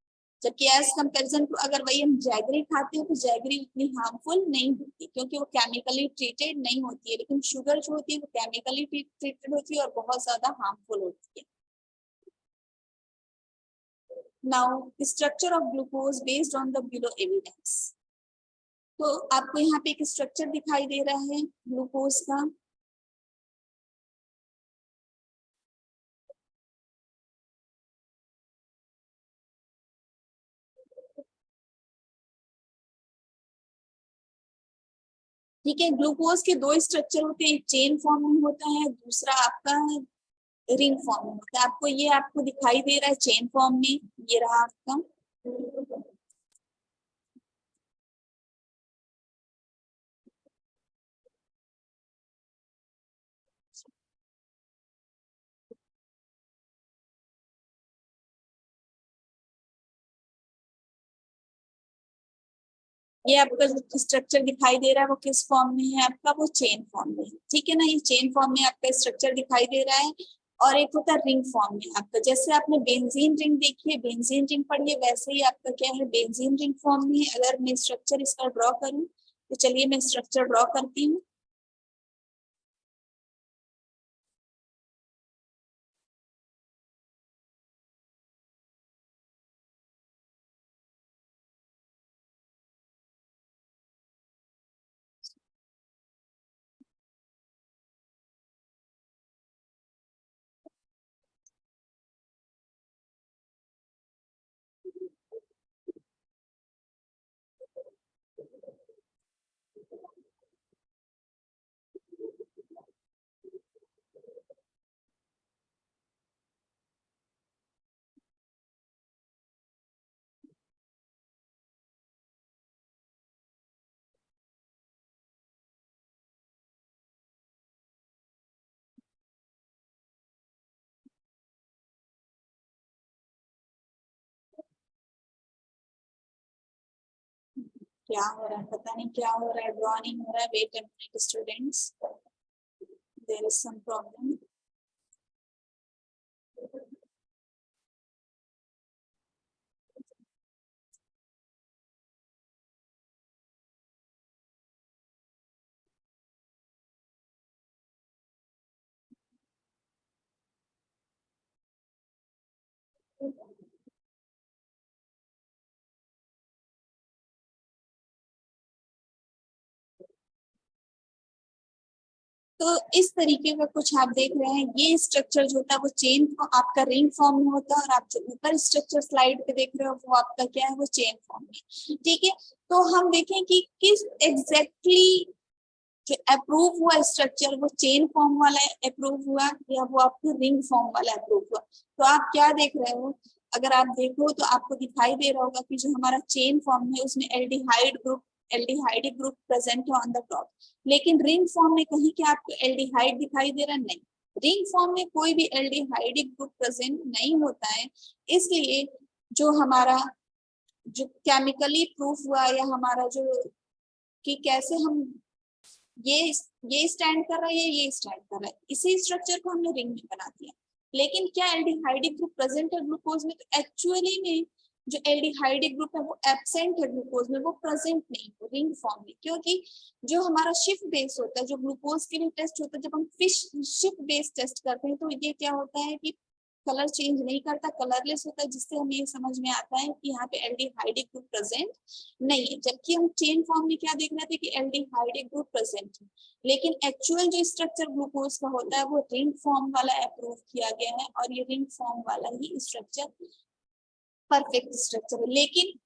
जबकि एज कंपैरिजन टू अगर वही हम जैगरी खाते हैं तो जैगरी उतनी हार्मफुल नहीं होती, क्योंकि वो केमिकली ट्रीटेड नहीं होती है। लेकिन शुगर जो होती है वो केमिकली ट्रीटेड होती है और बहुत ज्यादा हार्मफुल होती है। Now structure of glucose based on the below evidence. तो आपको यहाँ पे एक स्ट्रक्चर दिखाई दे रहा है ग्लूकोज का। ठीक है, ग्लूकोज के दो स्ट्रक्चर होते हैं, एक चेन फॉर्म में होता है, दूसरा आपका रिंग फॉर्म में होता है। आपको दिखाई दे रहा है चेन फॉर्म में, ये रहा आपका। ये आपका जो स्ट्रक्चर दिखाई दे रहा है वो किस फॉर्म में है आपका, वो चेन फॉर्म में। ठीक है ना, ये चेन फॉर्म में आपका स्ट्रक्चर दिखाई दे रहा है। और एक होता है रिंग फॉर्म में आपका, जैसे आपने बेंजीन रिंग देखी है, बेंजीन रिंग पढ़ी है, वैसे ही आपका क्या है, बेंजीन रिंग फॉर्म में है। अगर मैं स्ट्रक्चर इसका ड्रॉ करूँ तो चलिए मैं स्ट्रक्चर ड्रॉ करती हूँ। क्या हो रहा है पता नहीं, क्या हो रहा है, ड्रॉ नहीं हो रहा है। Wait a minute students, there is some problem. तो इस तरीके का कुछ आप देख रहे हैं। ये स्ट्रक्चर जो होता है वो चेन आपका रिंग फॉर्म में होता है, और आप जो ऊपर स्ट्रक्चर स्लाइड पे देख रहे हो वो आपका क्या है, वो चेन फॉर्म में। ठीक है, तो हम देखें कि किस एग्जैक्टली जो अप्रूव हुआ स्ट्रक्चर वो चेन फॉर्म वाला अप्रूव हुआ या वो आपको रिंग फॉर्म वाला अप्रूव हुआ। तो आप क्या देख रहे हो, अगर आप देखो तो आपको दिखाई दे रहा होगा कि जो हमारा चेन फॉर्म है उसमें एल्डिहाइड ग्रुप प्रेजेंट है ऑन द टॉप, लेकिन रिंग फॉर्म में कहीं क्या आपको एल्डिहाइड दिखाई दे रहा? नहीं, रिंग फॉर्म में कोई भी एल्डिहाइड ग्रुप प्रेजेंट नहीं होता है। इसलिए जो हमारा जो केमिकली प्रूफ हुआ या हमारा जो कि कैसे हम ये स्टैंड कर रहा है, ये स्टैंड कर रहा है, इसी स्ट्रक्चर को हमने रिंग में बना दिया। लेकिन क्या एल्डिहाइडिक ग्रुप प्रेजेंट है ग्लूकोज में? तो एक्चुअली में जो एल्डिहाइडिक ग्रुप है वो एब्सेंट है ग्लूकोज में, वो प्रेजेंट नहीं है रिंग फॉर्म में। क्योंकि जो हमारा शिफ्ट बेस होता है, जो ग्लूकोज के लिए टेस्ट होता है, जब हम शिफ्ट बेस टेस्ट करते हैं तो ये क्या होता है कि कलर चेंज नहीं करता, कलरलेस होता है, जिससे हमें ये समझ में आता है कि यहाँ पे एल्डिहाइडिक ग्रुप प्रेजेंट नहीं है। जबकि हम चेन फॉर्म में क्या देख रहे थे कि एल्डिहाइडिक ग्रुप प्रेजेंट है, लेकिन एक्चुअल जो स्ट्रक्चर ग्लूकोज का होता है वो रिंग फॉर्म वाला अप्रूव किया गया है, और ये रिंग फॉर्म वाला ही स्ट्रक्चर परफेक्ट स्ट्रक्चर है। लेकिन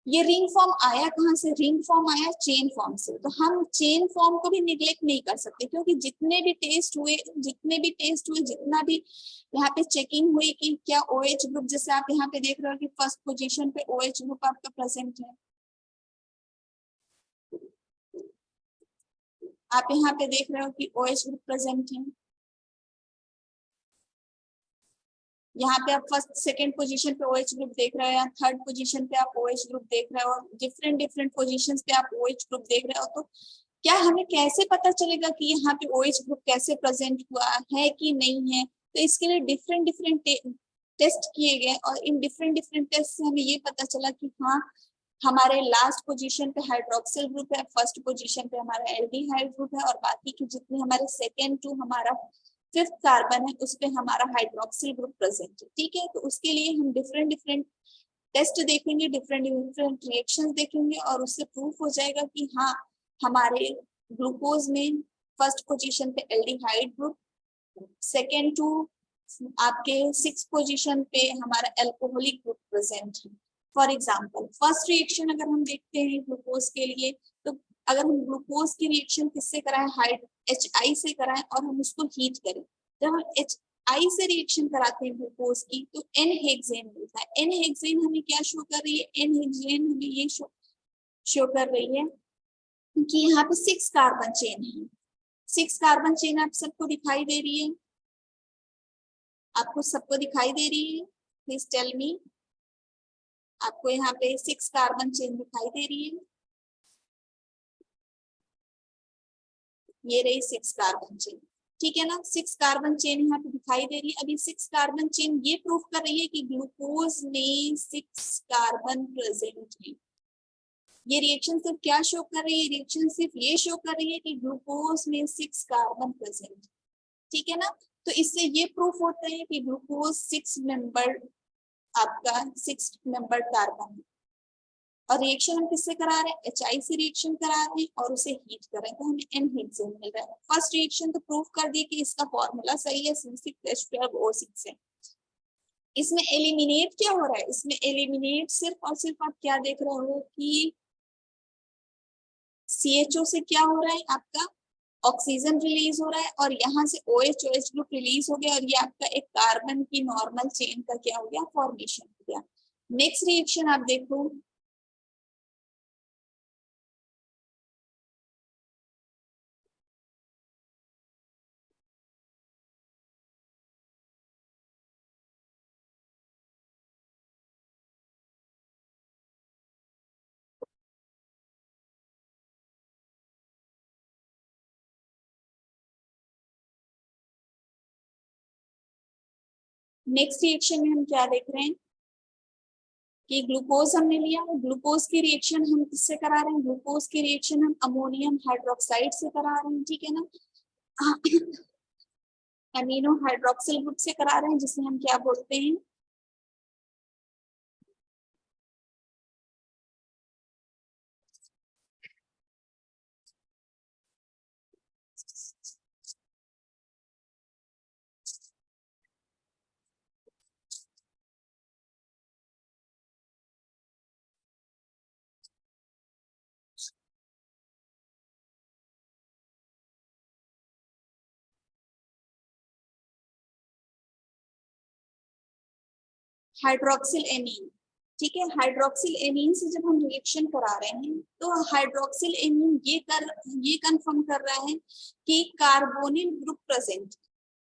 ये रिंग फॉर्म आया कहाँ से? रिंग फॉर्म आया चेन फॉर्म से। तो हम चेन फॉर्म को भी निग्लेक्ट नहीं कर सकते, क्योंकि जितने भी टेस्ट हुए, जितना भी यहाँ पे चेकिंग हुई कि क्या OH ग्रुप, जैसे आप यहाँ पे देख रहे हो कि फर्स्ट पोजीशन पे OH ग्रुप आपका प्रेजेंट है, आप यहाँ पे देख रहे हो कि OH ग्रुप प्रेजेंट है। यहाँ पे आप फर्स्ट सेकंड पोजीशन पे OH ग्रुप देख रहे हो, या थर्ड पोजीशन पे आप OH ग्रुप देख रहे हो, डिफरेंट पोजीशंस पे आप OH ग्रुप देख रहे हो। तो क्या हमें कैसे पता चलेगा कि यहाँ पे OH ग्रुप कैसे प्रेजेंट हुआ है कि नहीं है? तो इसके लिए डिफरेंट टेस्ट किए गए, और इन डिफरेंट टेस्ट से हमें ये पता चला कि हाँ, हमारे लास्ट पोजीशन पे हाइड्रोक्सिल ग्रुप है, फर्स्ट पोजीशन पे हमारा एल्डिहाइड ग्रुप है, और बाकी के जितने हमारे सेकेंड टू हमारा फिफ्थ कार्बन है उस पे हमारा हाइड्रोक्सिल ग्रुप प्रेजेंट है। ठीक है, तो उसके लिए हम डिफरेंट टेस्ट देखेंगे, डिफरेंट रिएक्शंस देखेंगे, और उससे प्रूफ हो जाएगा कि हाँ, हमारे ग्लूकोज में फर्स्ट पोजीशन पे एल्डिहाइड ग्रुप, सेकेंड टू आपके सिक्स पोजीशन पे हमारा एल्कोहलिक ग्रुप प्रेजेंट है। फॉर एग्जाम्पल फर्स्ट रिएक्शन अगर हम देखते हैं ग्लूकोज के लिए, तो अगर हम ग्लूकोज की रिएक्शन किससे कराएं? HI से कराएं, और हम उसको हीट करें। जब हम HI से रिएक्शन कराते हैं ग्लूकोज की, तो N-हेक्सेन मिलता है। N-हेक्सेन हमें क्या शो कर रही है? N-हेक्सेन हमें ये शो कर रही है कि यहाँ पे 6 कार्बन चेन है। 6 कार्बन चेन आप सबको दिखाई दे रही है? आपको सबको दिखाई दे रही है? Please tell me. आपको यहाँ पे 6 कार्बन चेन दिखाई दे रही है? ये रही 6 कार्बन चेन, ठीक है ना? 6 कार्बन चेन यहाँ पे दिखाई दे रही है। अभी 6 कार्बन चेन ये प्रूफ कर रही है कि ग्लूकोज में 6 कार्बन प्रेजेंट है। ये रिएक्शन सिर्फ क्या शो कर रही है? रिएक्शन सिर्फ ये शो कर रही है कि ग्लूकोज में 6 कार्बन प्रेजेंट है, ठीक है ना? तो इससे ये प्रूफ होता है कि ग्लूकोज 6 मेंबर आपका 6 मेंबर कार्बन है। और रिएक्शन हम किससे करा रहे हैं? HI से रिएक्शन करा रहे हैं और उसे हीट कर रहे हैं, तो हमें N-हेक्सेन मिल रहा है। फर्स्ट रिएक्शन तो प्रूफ कर दी कि इसका फॉर्मूला सही है, C6H12O6 है। इसमें एलिमिनेट क्या हो रहा है? इसमें एलिमिनेट सिर्फ और सिर्फ आप क्या देख रहे हो कि CHO से क्या हो रहा है? आपका ऑक्सीजन रिलीज हो रहा है, और यहाँ से OH ग्रुप रिलीज हो गया, और ये आपका एक कार्बन की नॉर्मल चेन का क्या हो गया? फॉर्मेशन हो गया। नेक्स्ट रिएक्शन आप देखो, नेक्स्ट रिएक्शन में हम क्या देख रहे हैं कि ग्लूकोज हमने लिया, ग्लूकोज की रिएक्शन हम किससे करा रहे हैं? ग्लूकोज की रिएक्शन हम अमोनियम हाइड्रोक्साइड से करा रहे हैं, ठीक है ना? अमीनो हाइड्रोक्सिल ग्रुप से करा रहे हैं, जिसे हम क्या बोलते हैं? हाइड्रोक्सिल एमीन, ठीक है। हाइड्रोक्सिल एमीन से जब हम रिएक्शन करा रहे हैं तो हाइड्रोक्सिल एमीन ये कंफर्म कर रहा है कि कार्बोनिल ग्रुप प्रेजेंट,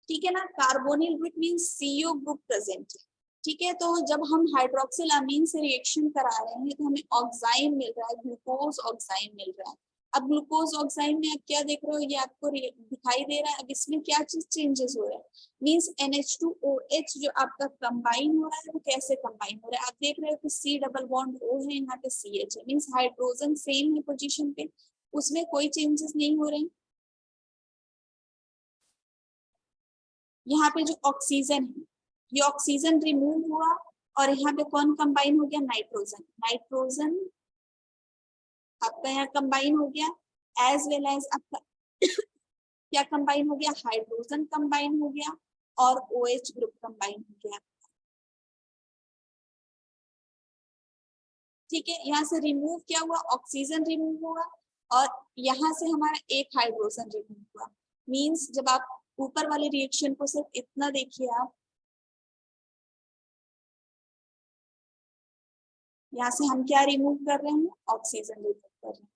ठीक है ना। Carbonyl group means CO group present, ठीक है। तो जब हम हाइड्रोक्सिल अमीन से रिएक्शन करा रहे हैं तो हमें ऑक्साइन मिल रहा है, ग्लूकोज ऑक्साइन मिल रहा है। अब ग्लूकोज ऑक्साइन में आप क्या देख रहे हो, ये आपको दिखाई दे रहा है। अब इसमें क्या चीज चेंजेस हो रहा है, मींस NH2OH जो आपका कंबाइन हो रहा है वो कैसे कंबाइन हो रहा है। आप देख रहे हो कि C डबल बॉन्ड O है, यहाँ पे CH है, मींस हाइड्रोजन सेम है पोजीशन पे, उसमें कोई चेंजेस नहीं हो रहे हैं। यहाँ पे जो ऑक्सीजन है, ये ऑक्सीजन रिमूव हुआ और यहाँ पे कौन कंबाइन हो गया, नाइट्रोजन। नाइट्रोजन आपका यहाँ कंबाइन हो गया, एज वेल एज आपका क्या कंबाइन हो गया, हाइड्रोजन कंबाइन हो गया और OH ग्रुप कंबाइन हो गया, ठीक है। यहाँ से रिमूव क्या हुआ, ऑक्सीजन रिमूव हुआ और यहाँ से हमारा एक हाइड्रोजन रिमूव हुआ। मींस जब आप ऊपर वाले रिएक्शन को सिर्फ इतना देखिए, आप यहाँ से हम क्या रिमूव कर रहे हैं, ऑक्सीजन रिमूव कर रहे हैं।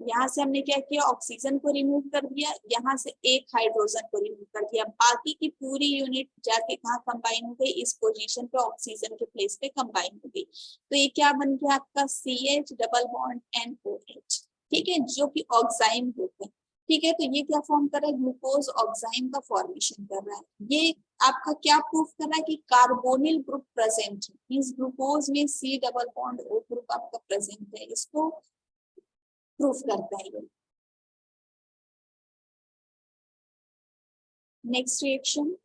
यहाँ से हमने क्या किया, ऑक्सीजन को रिमूव कर दिया, यहाँ से एक हाइड्रोजन को रिमूव कर दिया, बाकी की पूरी यूनिट जाके कहाँ कंबाइन हो गई, इस पोजीशन पे ऑक्सीजन के प्लेस पे कंबाइन हो गई। तो ये क्या बन गया आपका, CH डबल बॉन्ड NOH, ठीक है, जो कि ऑक्साइन ग्रुप है, ठीक है। तो ये क्या फॉर्म कर रहा है, ग्लूकोज ऑक्साइन का फॉर्मेशन कर रहा है। ये आपका क्या प्रूफ कर रहा है कि कार्बोनिल ग्रुप प्रेजेंट है, इस ग्लूकोज में C double bond O group आपका प्रेजेंट है, इसको प्रूफ करता है ये। Next reaction,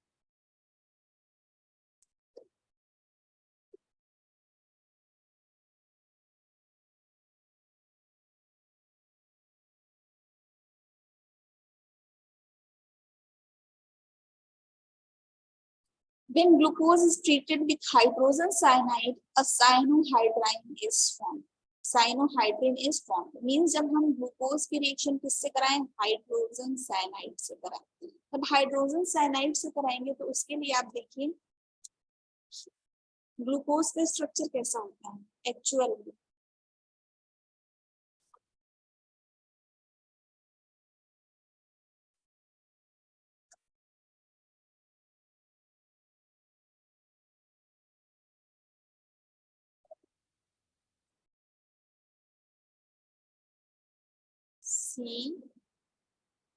when glucose is treated with hydrogen cyanide, a cyanohydrine is formed. Cyanohydrin is formed, means जब हम ग्लूकोज की रिएक्शन किससे कराएं, हाइड्रोजन साइनाइड से कराएं। तब हाइड्रोजन साइनाइड से कराएंगे तो उसके लिए आप देखिए ग्लूकोज का स्ट्रक्चर कैसा होता है एक्चुअल में। C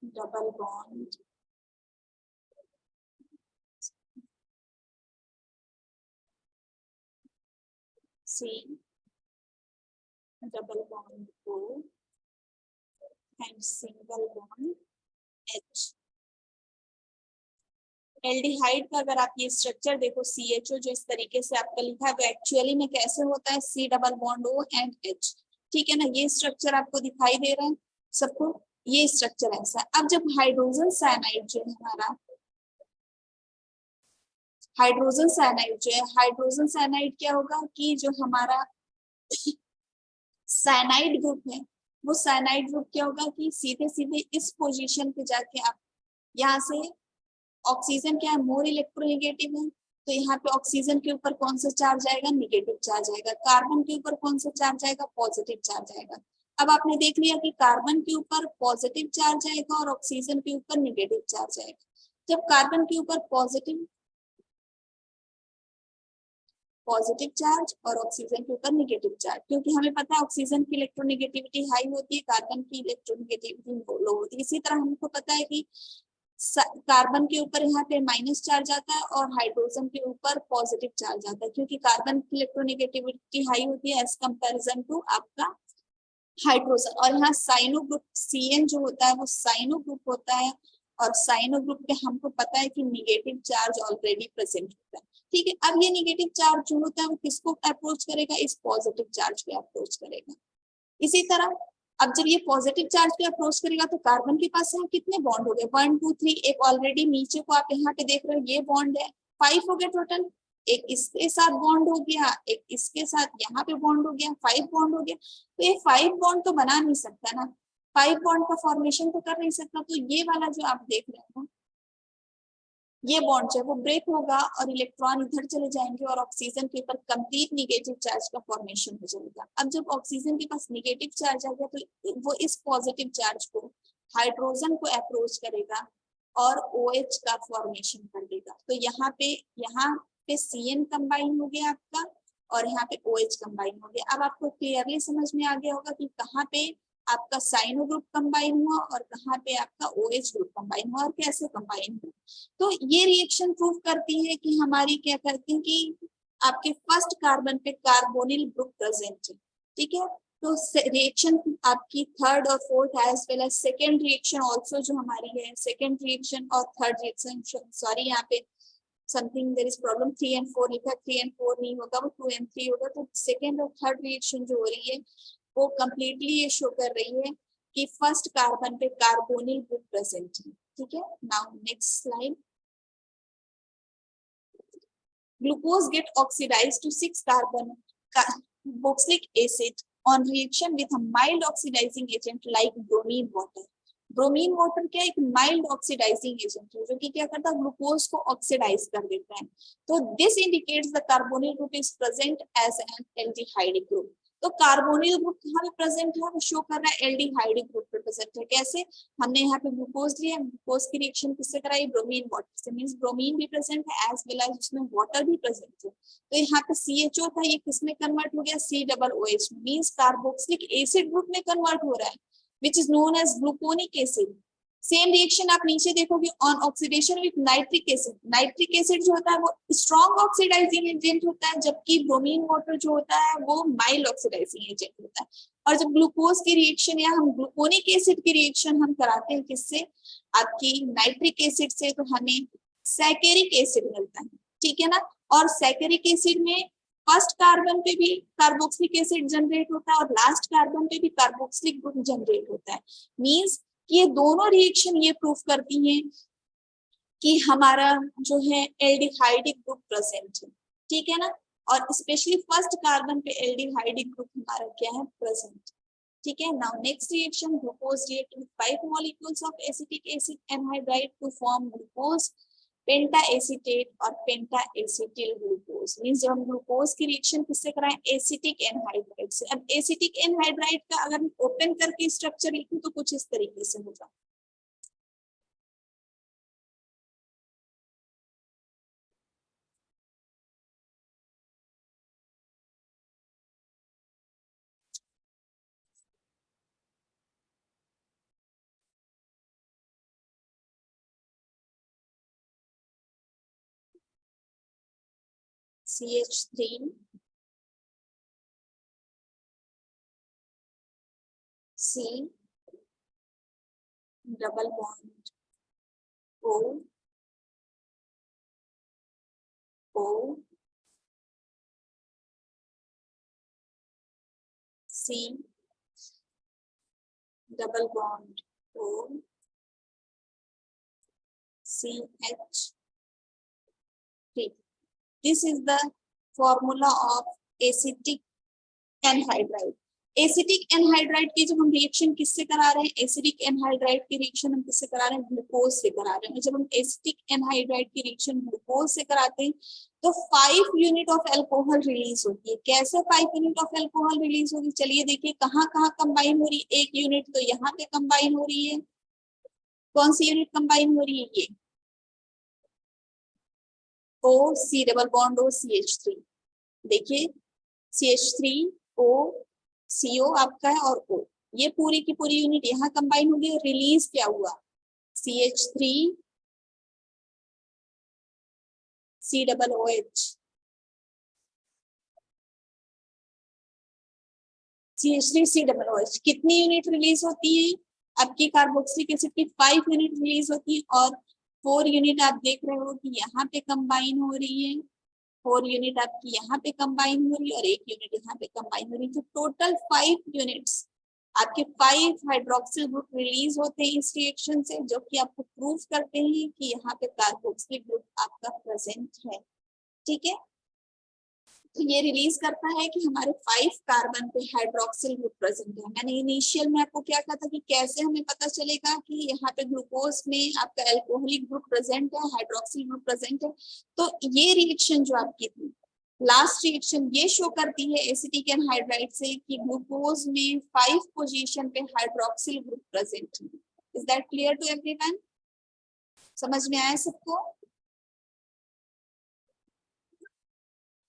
double bond C double bond O and single bond H। Aldehyde का अगर आप ये स्ट्रक्चर देखो, CHO जो इस तरीके से आपका लिखा है वो एक्चुअली में कैसे होता है, C double bond O and H, ठीक है ना। ये स्ट्रक्चर आपको दिखाई दे रहा है सबको, ये स्ट्रक्चर ऐसा है। अब जब हाइड्रोजन साइनाइड जो है हमारा, हाइड्रोजन साइनाइड जो है, हाइड्रोजन साइनाइड क्या होगा कि जो हमारा साइनाइड ग्रुप है, वो साइनाइड ग्रुप क्या होगा कि सीधे सीधे इस पोजीशन पे जाके आप यहाँ से, ऑक्सीजन क्या है, मोर इलेक्ट्रोनेगेटिव है, तो यहाँ पे ऑक्सीजन के ऊपर कौन सा चार्ज आएगा, निगेटिव चार्ज आएगा। कार्बन के ऊपर कौन सा चार्ज आएगा, पॉजिटिव चार्ज आएगा। अब आपने देख लिया कि कार्बन के ऊपर पॉजिटिव चार्ज आएगा और ऑक्सीजन के ऊपर निगेटिव चार्ज आएगा। जब कार्बन के ऊपर पॉजिटिव चार्ज और ऑक्सीजन के ऊपर निगेटिव चार्ज, क्योंकि हमें पता है ऑक्सीजन की इलेक्ट्रोनेगेटिविटी हाई होती है, कार्बन की इलेक्ट्रोनेगेटिविटी लो होती है। इसी तरह हमको पता है कि कार्बन के ऊपर यहाँ पे माइनस चार्ज आता है और हाइड्रोजन के ऊपर पॉजिटिव चार्ज आता है, क्योंकि कार्बन की इलेक्ट्रोनेगेटिविटी हाई होती है एज कंपैरिजन टू आपका हाइड्रोजन। और यहाँ साइनो ग्रुप CN जो होता है वो साइनो ग्रुप होता है, और साइनो ग्रुप पे हमको पता है कि निगेटिव चार्ज ऑलरेडी प्रेजेंट होता है, ठीक है। अब ये निगेटिव चार्ज जो होता है वो किसको अप्रोच करेगा, इस पॉजिटिव चार्ज पे अप्रोच करेगा। इसी तरह अब जब ये पॉजिटिव चार्ज पे अप्रोच करेगा तो कार्बन के पास यहाँ कितने बॉन्ड हो गए, 1 2 3, एक ऑलरेडी नीचे को आप यहाँ पे देख रहे हो ये बॉन्ड है, 5 हो गए टोटल। एक इसके साथ बॉन्ड हो गया, एक इसके साथ यहाँ पे बॉन्ड हो गया, 5 बॉन्ड हो गया। तो ये 5 बॉन्ड तो बना नहीं सकता ना, 5 बॉन्ड का फॉर्मेशन तो कर नहीं सकता। तो ये वाला जो आप देख रहे हो ये बॉन्ड जो है वो ब्रेक होगा और इलेक्ट्रॉन इधर चले जाएंगे और ऑक्सीजन के ऊपर कंप्लीट निगेटिव चार्ज का फॉर्मेशन हो जाएगा। अब जब ऑक्सीजन के पास निगेटिव चार्ज आ गया तो वो इस पॉजिटिव चार्ज को हाइड्रोजन को अप्रोच करेगा और OH का फॉर्मेशन कर देगा। तो यहाँ पे CN कंबाइन हो गया आपका और यहाँ पे OH कंबाइन हो गया। अब आपको क्लियरली समझ में आ गया होगा कि कहाँ पे आपका साइनो ग्रुप कंबाइन हुआ और कहाँ पे आपका OH ग्रुप कंबाइन हुआ और कैसे कंबाइन हुआ। तो ये रिएक्शन प्रूव करती है कि हमारी क्या करती है कि आपके फर्स्ट कार्बन पे कार्बोनिल ग्रुप प्रेजेंट है, ठीक है। तो रिएक्शन आपकी थर्ड और fourth as well as second reaction also जो हमारी है, सेकेंड रिएक्शन और थर्ड रिएक्शन, सॉरी यहाँ पे something there is problem, 3 and 4 लिखा, 3 and 4 नहीं होगा, वो 2 and 3 होगा। तो सेकेंड और थर्ड रिएक्शन जो हो रही है वो कंप्लीटली ये शो कर रही है कि फर्स्ट कार्बन पे कार्बोनिल ग्रुप प्रेजेंट है, ठीक है। Now next slide. Glucose get oxidized to 6 carbon carboxylic acid on reaction with a mild oxidizing agent like bromine water. Bromine water क्या एक माइल्ड ऑक्सीडाइजिंग एजेंट है जो कि क्या करता है ग्लूकोज को ऑक्सीडाइज कर देता है। तो this indicates the carbonyl group is present as an aldehyde group. तो कार्बोनिल ग्रुप कहाँ पे प्रेजेंट है, वो शो कर रहा है एल्डिहाइड ग्रुप पे प्रेजेंट है। कैसे, हमने यहाँ पे ग्लूकोज लिया, ग्लूकोज की रिएक्शन किससे कराई, ब्रोमीन वाटर से, मींस ब्रोमीन भी प्रेजेंट है एज वेल एज उसमें वाटर भी प्रेजेंट है। तो यहाँ पे CHO था, ये किसमें कन्वर्ट हो गया, COOH, means carboxylic acid group में कन्वर्ट हो रहा है, which is known as gluconic acid. Same reaction आप नीचे देखोगे on oxidation with nitric acid. Nitric acid जो होता है वो स्ट्रॉन्ग ऑक्सीडाइजिंग एजेंट होता है, जबकि ब्रोमीन वाटर जो होता है वो माइल्ड ऑक्सीडाइजिंग एजेंट होता है। और जब ग्लूकोज की रिएक्शन या हम ग्लूकोनिक एसिड की रिएक्शन हम कराते हैं किससे, आपकी नाइट्रिक एसिड से, तो हमें सैकेरिक एसिड मिलता है, ठीक है ना। और सैकेरिक एसिड में फर्स्ट कार्बन पे भी कार्बोक्सिलिक एसिड जनरेट होता है और लास्ट कार्बन पे भी कार्बोक्सिलिक ग्रुप जनरेट होता है। मींस ये दोनों रिएक्शन ये प्रूफ करती हैं कि हमारा जो है एल्डिहाइडिक ग्रुप प्रेजेंट है, ठीक है ना। और स्पेशली फर्स्ट कार्बन पे एल्डिहाइडिक ग्रुप हमारा क्या है, प्रेजेंट, ठीक है। Now next reaction, glucose react with 5 molecules of acetic acid anhydride to form glucose penta acetate और पेंटा एसिटिल ग्लूकोज। मींस जब हम ग्लूकोज की रिएक्शन किससे कराएं, एसिटिक एनहाइड्राइड से। अब एसिटिक एनहाइड्राइड का अगर ओपन करके स्ट्रक्चर लिखूं तो कुछ इस तरीके से होगा। CH3 C double bond O O C double bond O CH3। This is the formula of acetic anhydride. Acetic anhydride की जब हम रिएक्शन किससे करा रहे हैं, एसिडिक एनहाइड्राइड की रिएक्शन हम किससे करा रहे हैं, ग्लूकोज से करा रहे हैं। जब हम एसिटिक एनहाइड्राइड की रिएक्शन ग्लूकोज से कराते हैं तो 5 यूनिट ऑफ अल्कोहल रिलीज होती है। कैसे 5 यूनिट ऑफ अल्कोहल रिलीज होगी, चलिए देखिए कहाँ कहाँ कंबाइन हो रही है। एक यूनिट तो यहाँ पे कंबाइन हो रही है, कौन सी यूनिट कंबाइन हो रही है, ये O C double bond O CH3। देखिए CH3 O CO आपका है और O, ये पूरी की पूरी यूनिट यहाँ कंबाइन होगी और रिलीज क्या हुआ, CH3 C double OH, CH3 C double OH। कितनी यूनिट रिलीज होती है, आपकी कार्बोक्सिलिक एसिड की 5 यूनिट रिलीज होती है और 4 यूनिट आप देख रहे हो कि यहाँ पे कंबाइन हो रही है, 4 यूनिट आपकी यहाँ पे कंबाइन हो रही है और 1 यूनिट यहाँ पे कंबाइन हो रही है। तो टोटल 5 यूनिट्स आपके 5 हाइड्रोक्सिल ग्रुप रिलीज होते हैं इस रिएक्शन से, जो कि आपको प्रूफ करते हैं कि यहाँ पे कार्बोक्सिलिक ग्रुप आपका प्रेजेंट है, ठीक है। तो ये रिलीज करता है कि हमारे 5 कार्बन पे हाइड्रोक्सिल ग्रुप प्रेजेंट है। मैंने इनिशियल में आपको क्या कहा था कि कैसे हमें पता चलेगा कि यहाँ पे ग्लूकोज में आपका अल्कोहलिक ग्रुप प्रेजेंट है, हाइड्रोक्सिल ग्रुप प्रेजेंट है। तो ये रिएक्शन जो आपकी थी, लास्ट रिएक्शन, ये शो करती है एसिटिक एनहाइड्राइड से कि ग्लूकोज में 5 पोजीशन पे हाइड्रोक्सिल ग्रुप प्रेजेंट है। Is that clear to everyone? समझ में आया सबको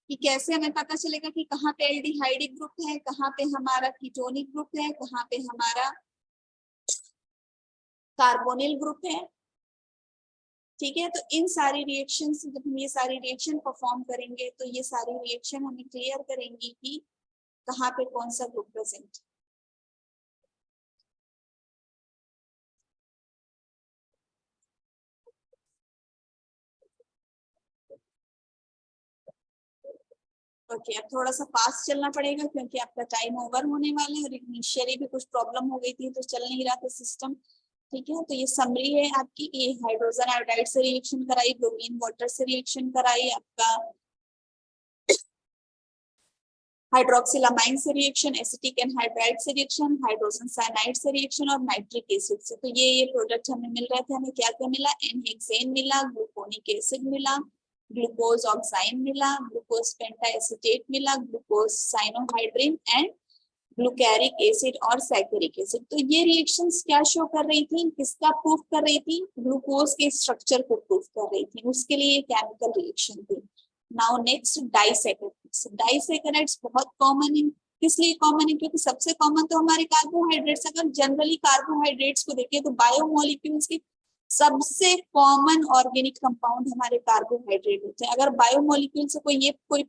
कि कैसे हमें पता चलेगा कि कहाँ पे एल्डिहाइडिक ग्रुप है, कहाँ पे हमारा कीटोनिक ग्रुप है, कहाँ पे हमारा कार्बोनिल ग्रुप है। ठीक है, तो इन सारी रिएक्शन से जब हम ये सारी रिएक्शन परफॉर्म करेंगे तो ये सारी रिएक्शन हमें क्लियर करेंगी कि कहाँ पे कौन सा ग्रुप प्रेजेंट। ओके, अब थोड़ा सा फास्ट चलना पड़ेगा क्योंकि आपका टाइम ओवर होने वाला है और इनिशियली भी कुछ प्रॉब्लम हो गई थी तो चल नहीं रहा था सिस्टम। ठीक है, तो ये समरी है आपकी, ये हाइड्रोजन आयोडाइड से रिएक्शन कराई, ब्रोमीन वाटर से रिएक्शन कराई, आपका हाइड्रोक्सिलामाइन से रिएक्शन, एसिटिक एनहाइड्राइड से रिएक्शन, हाइड्रोजन साइनाइड से रिएक्शन और नाइट्रिक एसिड से। तो ये प्रोडक्ट हमें मिल रहे थे। हमें क्या क्या मिला? एनहेक्सेन मिला, ग्लूकोनिक एसिड मिला, ग्लूकोज ऑक्साइन मिला, ग्लूकोज पेंटाएसिटेट मिला, ग्लूकोज साइनोहाइड्रिन एंड ग्लूकैरिक एसिड और सैकरिक एसिड। तो ये रिएक्शंस क्या शो कर रही थी, किसका प्रूफ कर रही थी? ग्लूकोज के स्ट्रक्चर को प्रूफ कर रही थी, उसके लिए केमिकल रिएक्शन थी। Now next disaccharides. डाइसैकेराइड्स बहुत कॉमन है। किस लिए कॉमन है? क्योंकि सबसे कॉमन तो हमारे कार्बोहाइड्रेट्स। अगर जनरली कार्बोहाइड्रेट्स को देखें तो बायोमोलिक्यूल्स के सबसे कॉमन ऑर्गेनिक कंपाउंड हमारे कार्बोहाइड्रेट होते हैं। अगर बायोमोलिक्यूल से कोई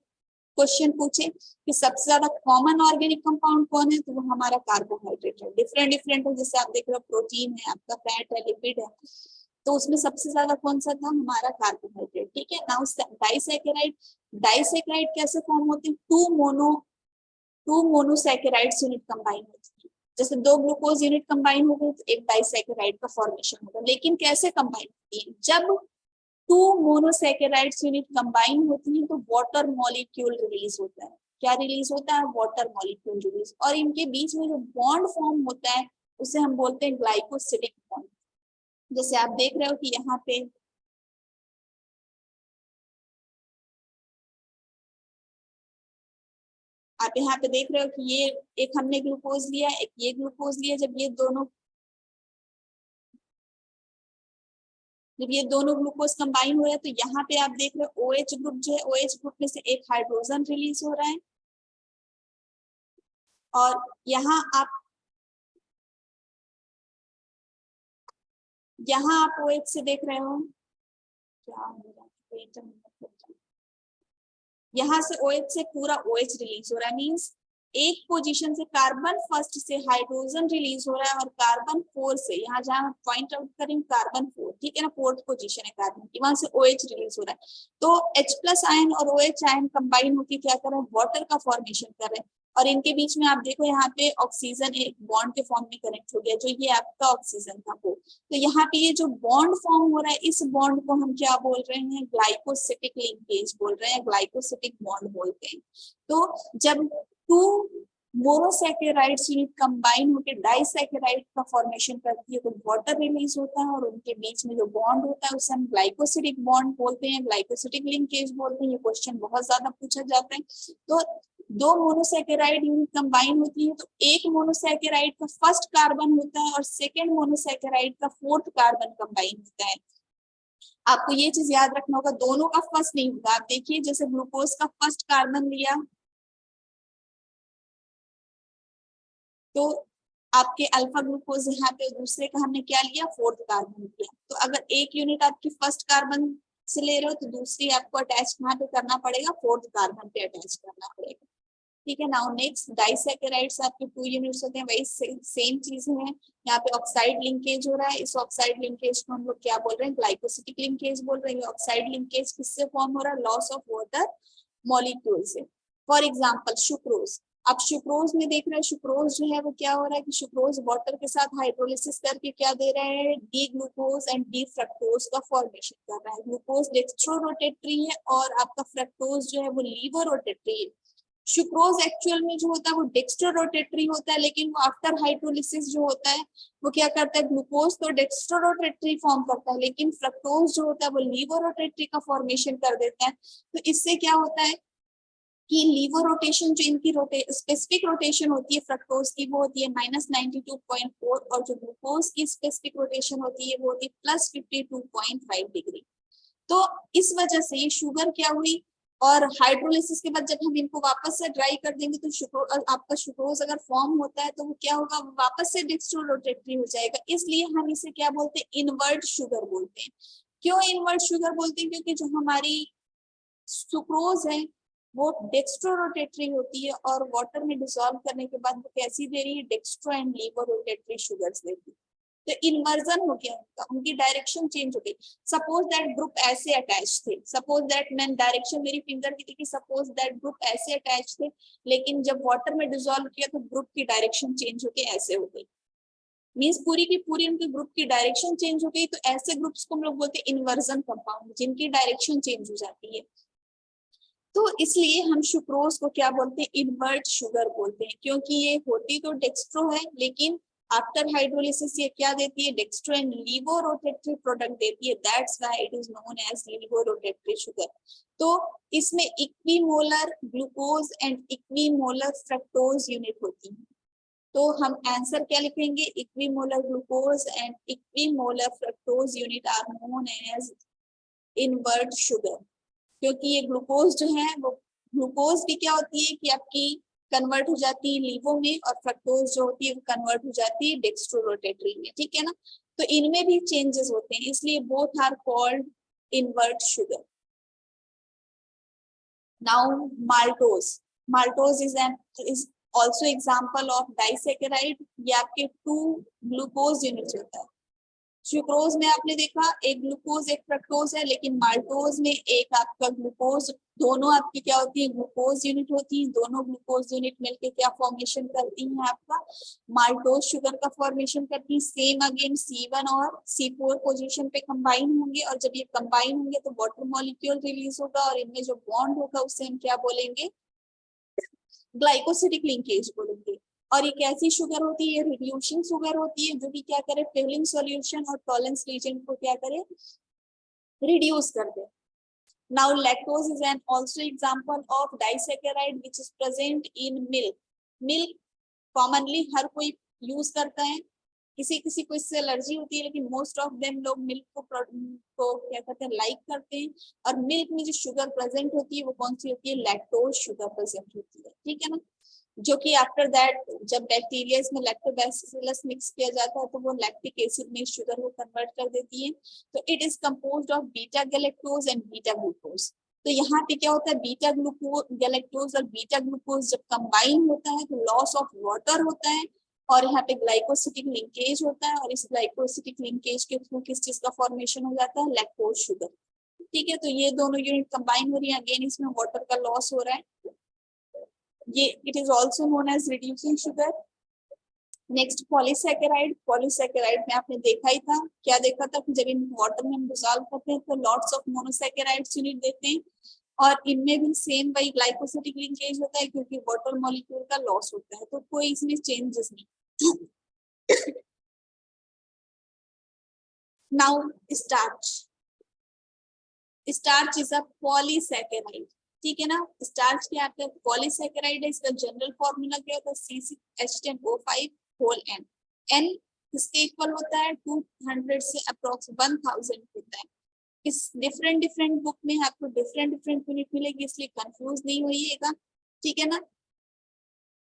क्वेश्चन पूछे कि सबसे ज्यादा कॉमन ऑर्गेनिक कंपाउंड कौन है, तो वो हमारा कार्बोहाइड्रेट है। डिफरेंट डिफरेंट है, जैसे आप देख रहे हो प्रोटीन है, आपका फैट है, लिपिड है, तो उसमें सबसे ज्यादा कौन सा था? हमारा कार्बोहाइड्रेट। ठीक है, नाउ डाइसैकेराइड। डाइसैकेराइड कैसे फॉर्म होते हैं? टू मोनोसैकेराइड्स यूनिट कंबाइन होती है। जैसे 2 ग्लूकोज यूनिट कंबाइन हो गए तो एक डाइसैकेराइड का फॉर्मेशन होगा। लेकिन कैसे कंबाइन होती है? जब 2 मोनोसैकेराइड्स यूनिट कंबाइन होती है तो वाटर मॉलिक्यूल रिलीज होता है। क्या रिलीज होता है? Water molecule release. और इनके बीच में जो बॉन्ड फॉर्म होता है उसे हम बोलते हैं ग्लाइकोसिडिक बॉन्ड। जैसे आप देख रहे हो कि यहाँ पे आप यहाँ पे देख रहे हो कि ये एक हमने ग्लूकोज लिया, एक ये ग्लूकोज लिया। जब ये दोनों ग्लूकोज कंबाइन हो रहा है तो यहाँ पे आप देख रहे हो OH ग्रुप जो है, OH ग्रुप में से एक हाइड्रोजन रिलीज हो रहा है। और यहाँ आप OH से देख रहे हो क्या हो रहा है, यहाँ से OH से पूरा OH रिलीज हो रहा है। मीन्स एक पोजीशन से कार्बन फर्स्ट से हाइड्रोजन रिलीज हो रहा है और कार्बन 4 से, यहाँ जहाँ पॉइंट आउट करें कार्बन 4, ठीक है ना, 4th पोजीशन है कार्बन की, वहां से OH रिलीज हो रहा है। तो H+ आयन और OH आयन कंबाइन होकर क्या कर रहे हैं? वाटर का फॉर्मेशन कर रहे हैं। और इनके बीच में आप देखो यहाँ पे ऑक्सीजन एक बॉन्ड के फॉर्म में कनेक्ट हो गया, जो ये आपका ऑक्सीजन था वो। तो यहाँ पे ये जो बॉन्ड फॉर्म हो रहा है, इस बॉन्ड को हम क्या बोल रहे हैं? ग्लाइकोसिटिक लिंकेज बोल रहे हैं, ग्लाइकोसिटिक बॉन्ड बोलते हैं। तो जब 2 मोनोसैकेराइड्स यूनिट कंबाइन होकर डाइसैकेराइड का फॉर्मेशन करती है तो वाटर रिलीज होता है और उनके बीच में जो बॉन्ड होता है उसे हम ग्लाइकोसिडिक बॉन्ड बोलते हैं, ग्लाइकोसिडिक लिंकेज बोलते हैं। ये क्वेश्चन बहुत ज्यादा पूछा जाता है। तो 2 मोनोसैकेराइड यूनिट कंबाइन होती है तो एक मोनोसैकेराइड का फर्स्ट कार्बन होता है और सेकेंड मोनोसैकेराइड का 4th कार्बन कंबाइन होता है। आपको ये चीज याद रखना होगा, दोनों का फर्स्ट नहीं होगा। आप देखिए जैसे ग्लूकोज का फर्स्ट कार्बन लिया तो आपके अल्फा ग्लूकोज, यहाँ पे दूसरे का हमने क्या लिया? 4th कार्बन लिया। तो अगर एक यूनिट आपकी फर्स्ट कार्बन से ले रहे हो तो दूसरी आपको अटैच कहाँ पे करना पड़ेगा? 4th कार्बन पे अटैच करना पड़ेगा। ठीक है, नाउ नेक्स्ट डाइसैकेराइड्स आपके 2 यूनिट्स होते हैं, वही सेम चीज है। यहाँ पे ऑक्साइड लिंकेज हो रहा है, इस ऑक्साइड लिंकेज को हम लोग क्या बोल रहे हैं? ग्लाइकोसिटिक लिंकेज बोल रहे हैं। ऑक्साइड लिंकेज किससे फॉर्म हो रहा है? लॉस ऑफ वाटर मॉलिक्यूल से। फॉर एग्जाम्पल सुक्रोज, अब सुक्रोज में देख रहे हैं, सुक्रोज जो है वो क्या हो रहा है कि सुक्रोज वाटर के साथ हाइड्रोलिसिस करके क्या दे रहा है, D glucose and D fructose का फॉर्मेशन कर रहा है। ग्लूकोज डेक्स्ट्रो रोटेटरी है और आपका फ्रक्टोज जो है वो लीवर रोटेटरी है। सुक्रोज एक्चुअल में जो होता है वो डेक्स्ट्रो रोटेटरी होता है, लेकिन वो आफ्टर हाइड्रोलिसिस जो होता है वो क्या करता है, ग्लूकोज तो डेक्स्ट्रो रोटेटरी फॉर्म करता है, लेकिन फ्रक्टोज जो होता है वो लीवर रोटेटरी का फॉर्मेशन कर देता है। तो इससे क्या होता है कि लीवर रोटेशन जो इनकी स्पेसिफिक रोटेशन होती है फ्रक्टोज की वो होती है -92.4 और जो ग्लूकोज की स्पेसिफिक रोटेशन होती है वो होती है +52.5 डिग्री। तो इस वजह से शुगर क्या हुई, और हाइड्रोलिसिस के बाद जब हम इनको वापस से ड्राई कर देंगे तो आपका सुक्रोज अगर फॉर्म होता है तो वो क्या होगा, वापस से डेक्स्ट्रो रोटेटरी हो जाएगा। इसलिए हम इसे क्या बोलते हैं, इनवर्ट शुगर बोलते हैं। क्यों इनवर्ट शुगर बोलते हैं, क्योंकि जो हमारी सुक्रोज है वो डेक्स्ट्रो रोटेटरी होती है और वाटर में डिसॉल्व करने के बाद वो कैसी दे रही है, dextro and laevo rotatory sugars देती है। तो इन्वर्जन हो गया उनका, उनकी डायरेक्शन चेंज हो गई। सपोज दैट ग्रुप ऐसे अटैच थे, सपोज दैट मैं डायरेक्शन मेरी फिंगर की थी कि सपोज दैट ग्रुप ऐसे अटैच थे, लेकिन जब वाटर में डिसॉल्व किया तो ग्रुप की डायरेक्शन चेंज होके ऐसे हो गई, मीन्स पूरी की पूरी उनके ग्रुप की डायरेक्शन चेंज हो गई। तो ऐसे ग्रुप्स को हम लोग बोलते हैं इन्वर्जन कंपाउंड, जिनकी डायरेक्शन चेंज हो जाती है। तो इसलिए हम सुक्रोज को क्या बोलते हैं, इनवर्ट शुगर बोलते हैं, क्योंकि ये होती तो डेक्स्ट्रो है लेकिन आफ्टर हाइड्रोलिसिस ये क्या देती है, dextro and laevo rotatory product देती है, that's why it is known as laevo rotatory sugar. तो इसमें equimolar glucose and equimolar fructose unit होती है। तो हम आंसर क्या लिखेंगे, equimolar glucose and equimolar fructose unit are known as invert sugar, क्योंकि ये ग्लूकोज जो है वो ग्लूकोज भी क्या होती है कि आपकी कन्वर्ट हो जाती है लीवो में, और फ्रक्टोज जो होती है वो कन्वर्ट हो जाती है डेक्स्ट्रो रोटेटरी में, ठीक है ना। तो इनमें भी चेंजेस होते हैं, इसलिए both are called invert sugar. Now maltose, maltose is also example of disaccharide, ये आपके 2 ग्लूकोज यूनिट्स होता है। सुक्रोज में आपने देखा एक ग्लूकोज एक फ्रक्टोज है, लेकिन माल्टोज में एक आपका ग्लूकोज, दोनों आपकी क्या होती है, ग्लूकोज यूनिट होती है। दोनों ग्लूकोज यूनिट मिलके क्या फॉर्मेशन करती हैं, आपका माल्टोज शुगर का फॉर्मेशन करती है। सेम अगेन C1 और C4 पोजीशन पे कंबाइन होंगे, और जब ये कंबाइन होंगे तो वाटर मॉलिक्यूल रिलीज होगा, और इनमें जो बॉन्ड होगा उसे हम क्या बोलेंगे, ग्लाइकोसिडिक लिंकेज बोलेंगे। और एक ऐसी शुगर होती है, रिड्यूसिंग शुगर होती है, जो कि क्या करे, फिलिंग सॉल्यूशन और टॉलेंस रीजन को क्या करे, रिड्यूस कर दे। Now lactose is an also example of disaccharide which is present in milk. Milk commonly हर कोई यूज करता है, किसी किसी को इससे एलर्जी होती है, लेकिन मोस्ट ऑफ देम लोग मिल्क को क्या करते हैं, लाइक करते हैं। और मिल्क में जो शुगर प्रेजेंट होती है वो कौन सी होती है, लैक्टोज शुगर प्रेजेंट होती है, ठीक है ना। जो कि आफ्टर दैट जब बैक्टीरिया में लैक्टोबैसिलस मिक्स किया जाता है तो वो लैक्टिक एसिड में शुगर को कन्वर्ट कर देती है। तो it is composed of beta galactose and beta glucose. तो यहाँ पे क्या होता है, बीटा गैलेक्टोज और बीटा ग्लूकोज जब कंबाइन होता है तो लॉस ऑफ वाटर होता है, और यहाँ पे ग्लाइकोसिडिक लिंकेज होता है, और इस ग्लाइकोसिडिक लिंकेज के थ्रू किस चीज का फॉर्मेशन हो जाता है, लैक्टोज शुगर, ठीक है। तो ये दोनों यूनिट कंबाइन हो रही है, अगेन इसमें वाटर का लॉस हो रहा है, ये it is also known as reducing sugar. Next polysaccharide, polysaccharide में आपने देखा ही था, क्या देखा था कि जब इन वाटर में हम डिसॉल्व करते हैं तो लॉट्स ऑफ मोनोसैकेराइड्स यूनिट देते हैं, और इनमें भी सेम वही ग्लाइकोसिडिक लिंकेज होता है क्योंकि वाटर मॉलिक्यूल का लॉस होता है, तो कोई इसमें चेंजेस नहीं। Now starch, starch is a polysaccharide, ठीक है ना। स्टार्च क्या आता है, पॉलीसैकेराइड है, इसका जनरल फॉर्मूला क्या होता है, C6H10O5 होल N, N इसके इक्वल होता है 200 से अप्रोक्स 1000 होता है। इस डिफरेंट बुक में आपको डिफरेंट यूनिट मिलेगी, इसलिए कंफ्यूज नहीं होइएगा, ठीक है ना।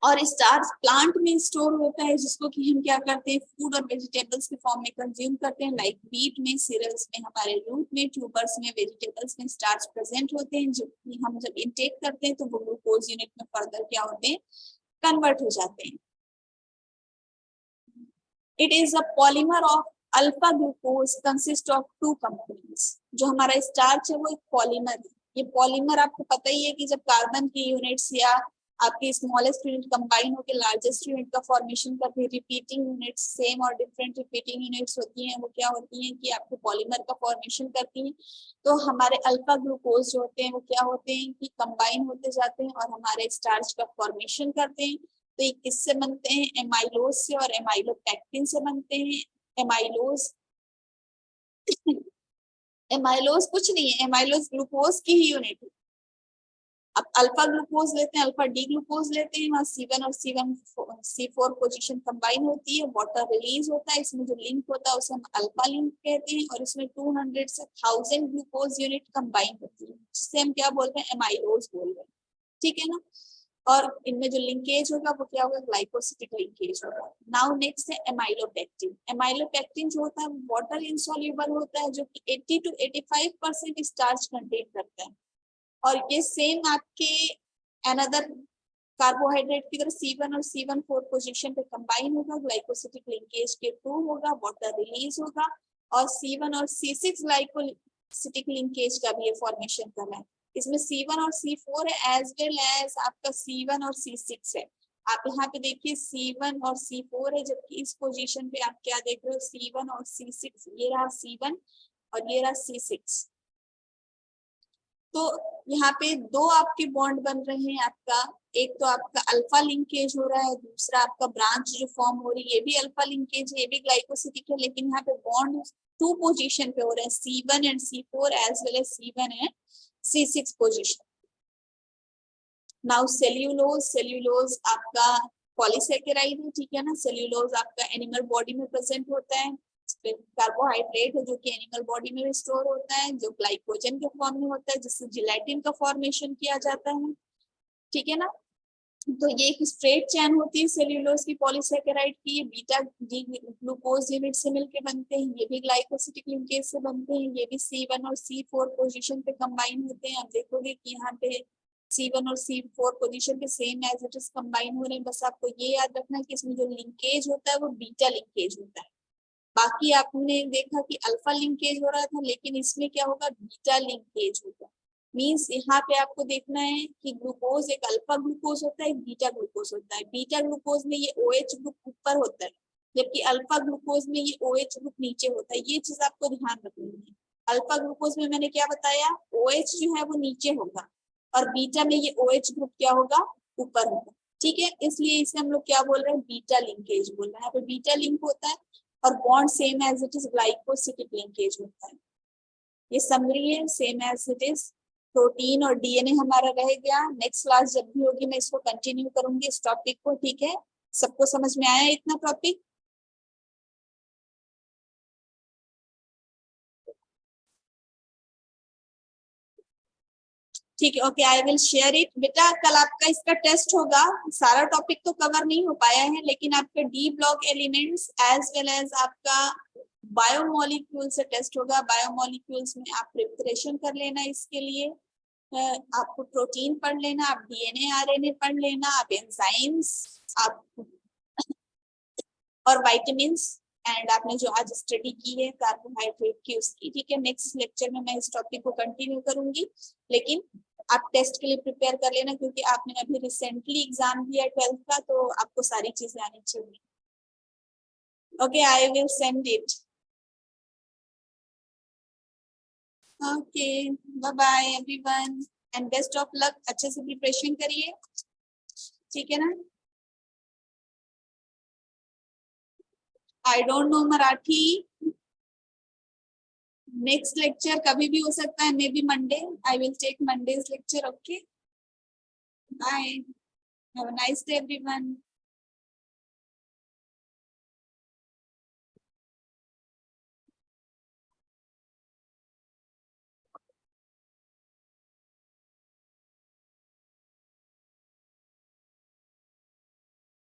और स्टार्च प्लांट में स्टोर होता है, जिसको कि हम क्या करते हैं, फूड और वेजिटेबल्स के फॉर्म में कंज्यूम करते हैं, लाइक बीट में, सीरियल्स में, हमारे रूट में, ट्यूबर्स में, वेजिटेबल्स में स्टार्च प्रेजेंट होते हैं, जो कि हम जब इनटेक करते हैं तो वो ग्लूकोज यूनिट में फर्दर क्या होते हैं, कन्वर्ट हो जाते हैं। It is a polymer of alpha glucose consist of 2 components. जो हमारा स्टार्च है वो एक पॉलीमर है। ये पॉलीमर आपको पता ही है कि जब कार्बन की यूनिट्स या आपके स्मॉलेस्ट यूनिट कंबाइन होकर लार्जेस्ट यूनिट का फॉर्मेशन करते हैं। रिपीटिंग यूनिट्स, सेम और डिफरेंट रिपीटिंग यूनिट्स होती हैं, वो क्या होती हैं कि आपके पॉलीमर का फॉर्मेशन करती हैं। तो हमारे अल्फा ग्लूकोज जो होते हैं वो क्या होते हैं कि कंबाइन होते जाते हैं और हमारे स्टार्च का फॉर्मेशन करते हैं। तो ये किससे बनते हैं? एमाइलोज से और एमाइलोपेक्टिन से बनते हैं। एमाइलोज एमाइलोज कुछ नहीं है, एमाइलोज ग्लूकोज की ही यूनिट है। अब अल्फा ग्लूकोज लेते हैं, अल्फा डी ग्लूकोज लेते हैं, वहाँ C1 और C4 पोजीशन कंबाइन होती है, वाटर रिलीज होता है, इसमें जो लिंक होता है उसे हम अल्फा लिंक कहते हैं, और इसमें 200 से 1000 ग्लूकोज यूनिट कंबाइन होती है, जिससे हम क्या बोल रहे हैं? एमाइलोज बोल रहे हैं, ठीक है ना। और इनमें जो लिंकेज होगा वो क्या होगा? ग्लाइकोसिटिक लिंकेज होगा। नाउ नेक्स्ट है एमाइलोपेक्टिन। एमाइलोपेक्टिन जो होता है वाटर इनसॉल्युबल होता है, जो कि 80 to 85% स्टार्च कंटेन करता है, और ये सेम आपके अनदर कार्बोहाइड्रेट की तरह C1 और C14 पोजीशन पे कंबाइन होगा, ग्लाइकोसिटिक लिंकेज के थ्रू होगा, वाटर रिलीज होगा, और C1 और C6 ग्लाइकोसिटिक लिंकेज का भी ये फॉर्मेशन कर रहा है। इसमें C1 और C4 है एज वेल एज आपका C1 और C6 है। आप यहाँ पे देखिए C1 और C4 है, जबकि इस पोजीशन पे आप क्या देख रहे हो? C1 और C6, ये रहा C1 और ये रहा C6। तो यहाँ पे दो आपके बॉन्ड बन रहे हैं आपका, एक तो आपका अल्फा लिंकेज हो रहा है, दूसरा आपका ब्रांच जो फॉर्म हो रही है ये भी अल्फा लिंकेज है, ये भी ग्लाइकोसिटिक है, लेकिन यहाँ पे बॉन्ड 2 पोजीशन पे हो रहे हैं, C1 and C4 as well as C1 and C6 position. Now cellulose, cellulose आपका पॉलीसेकेराइड है, ठीक है ना। सेल्यूलोज आपका एनिमल बॉडी में प्रेजेंट होता है, कार्बोहाइड्रेट है जो कि एनिमल बॉडी में भी स्टोर होता है, जो ग्लाइकोजन के फॉर्म में होता है, जिससे जिलेटिन का फॉर्मेशन किया जाता है, ठीक है ना। तो ये एक स्ट्रेट चैन होती है सेल्यूलोज की, पॉलीसेकेराइड की, ये बीटा ग्लूकोज यूनिट से मिलकर बनते हैं, ये भी ग्लाइकोसिटिक लिंकेज से बनते हैं, ये भी C1 और C4 पोजीशन पे कंबाइन होते हैं। आप देखोगे कि यहाँ पे C1 और C4 पोजीशन पे same as it is combine हो रहे हैं, बस आपको ये याद रखना है कि इसमें जो लिंकेज होता है वो बीटा लिंकेज होता है। बाकी आपने देखा कि अल्फा लिंकेज हो रहा था, लेकिन इसमें क्या होगा? बीटा लिंकेज होगा। मींस यहाँ पे आपको देखना है कि ग्लूकोज एक अल्फा ग्लूकोज होता है, एक बीटा ग्लूकोज होता है। बीटा ग्लूकोज में ये OH ग्रुप ऊपर होता है, जबकि अल्फा ग्लूकोज में ये OH ग्रुप नीचे होता है। ये चीज आपको ध्यान रखनी है। अल्फा ग्लूकोज में मैंने क्या बताया? OH जो है वो नीचे होगा, और बीटा में ये OH ग्रुप क्या होगा? ऊपर होगा, ठीक है। इसलिए इसे हम लोग क्या बोल रहे हैं? बीटा लिंकेज बोल रहे हैं। यहाँ पे बीटा लिंक होता है और bond same as it is glycosidic linkage होता है। ये समरी है, same as it is. Protein और DNA हमारा रह गया। नेक्स्ट क्लास जब भी होगी मैं इसको कंटिन्यू करूंगी इस टॉपिक को, ठीक है। सबको समझ में आया इतना टॉपिक? ठीक है, okay, I will share it. बेटा कल आपका इसका टेस्ट होगा, सारा टॉपिक तो कवर नहीं हो पाया है, लेकिन आपका D block elements as well as आपका बायोमोलिक्यूल से टेस्ट होगा। बायोमोलिक्यूल्स में आप प्रिपरेशन कर लेना इसके लिए। आपको प्रोटीन पढ़ लेना, आप DNA RNA पढ़ लेना, आप एंजाइम्स, आप और विटामिन्स, एंड आपने जो आज स्टडी की है कार्बोहाइड्रेट की उसकी, ठीक है। नेक्स्ट लेक्चर में मैं इस टॉपिक को कंटिन्यू करूंगी, लेकिन आप टेस्ट के लिए प्रिपेयर कर लेना, क्योंकि आपने अभी रिसेंटली एग्जाम दिया 12th का, तो आपको सारी चीजें आनी चाहिए। Okay, I will send it. Okay, bye bye everyone and best of luck. अच्छे से प्रिपरेशन करिए, ठीक है ना। I don't know Marathi. Next lecture कभी भी हो सकता है, may be Monday. I will take Monday's lecture. Okay, bye, have a nice day everyone.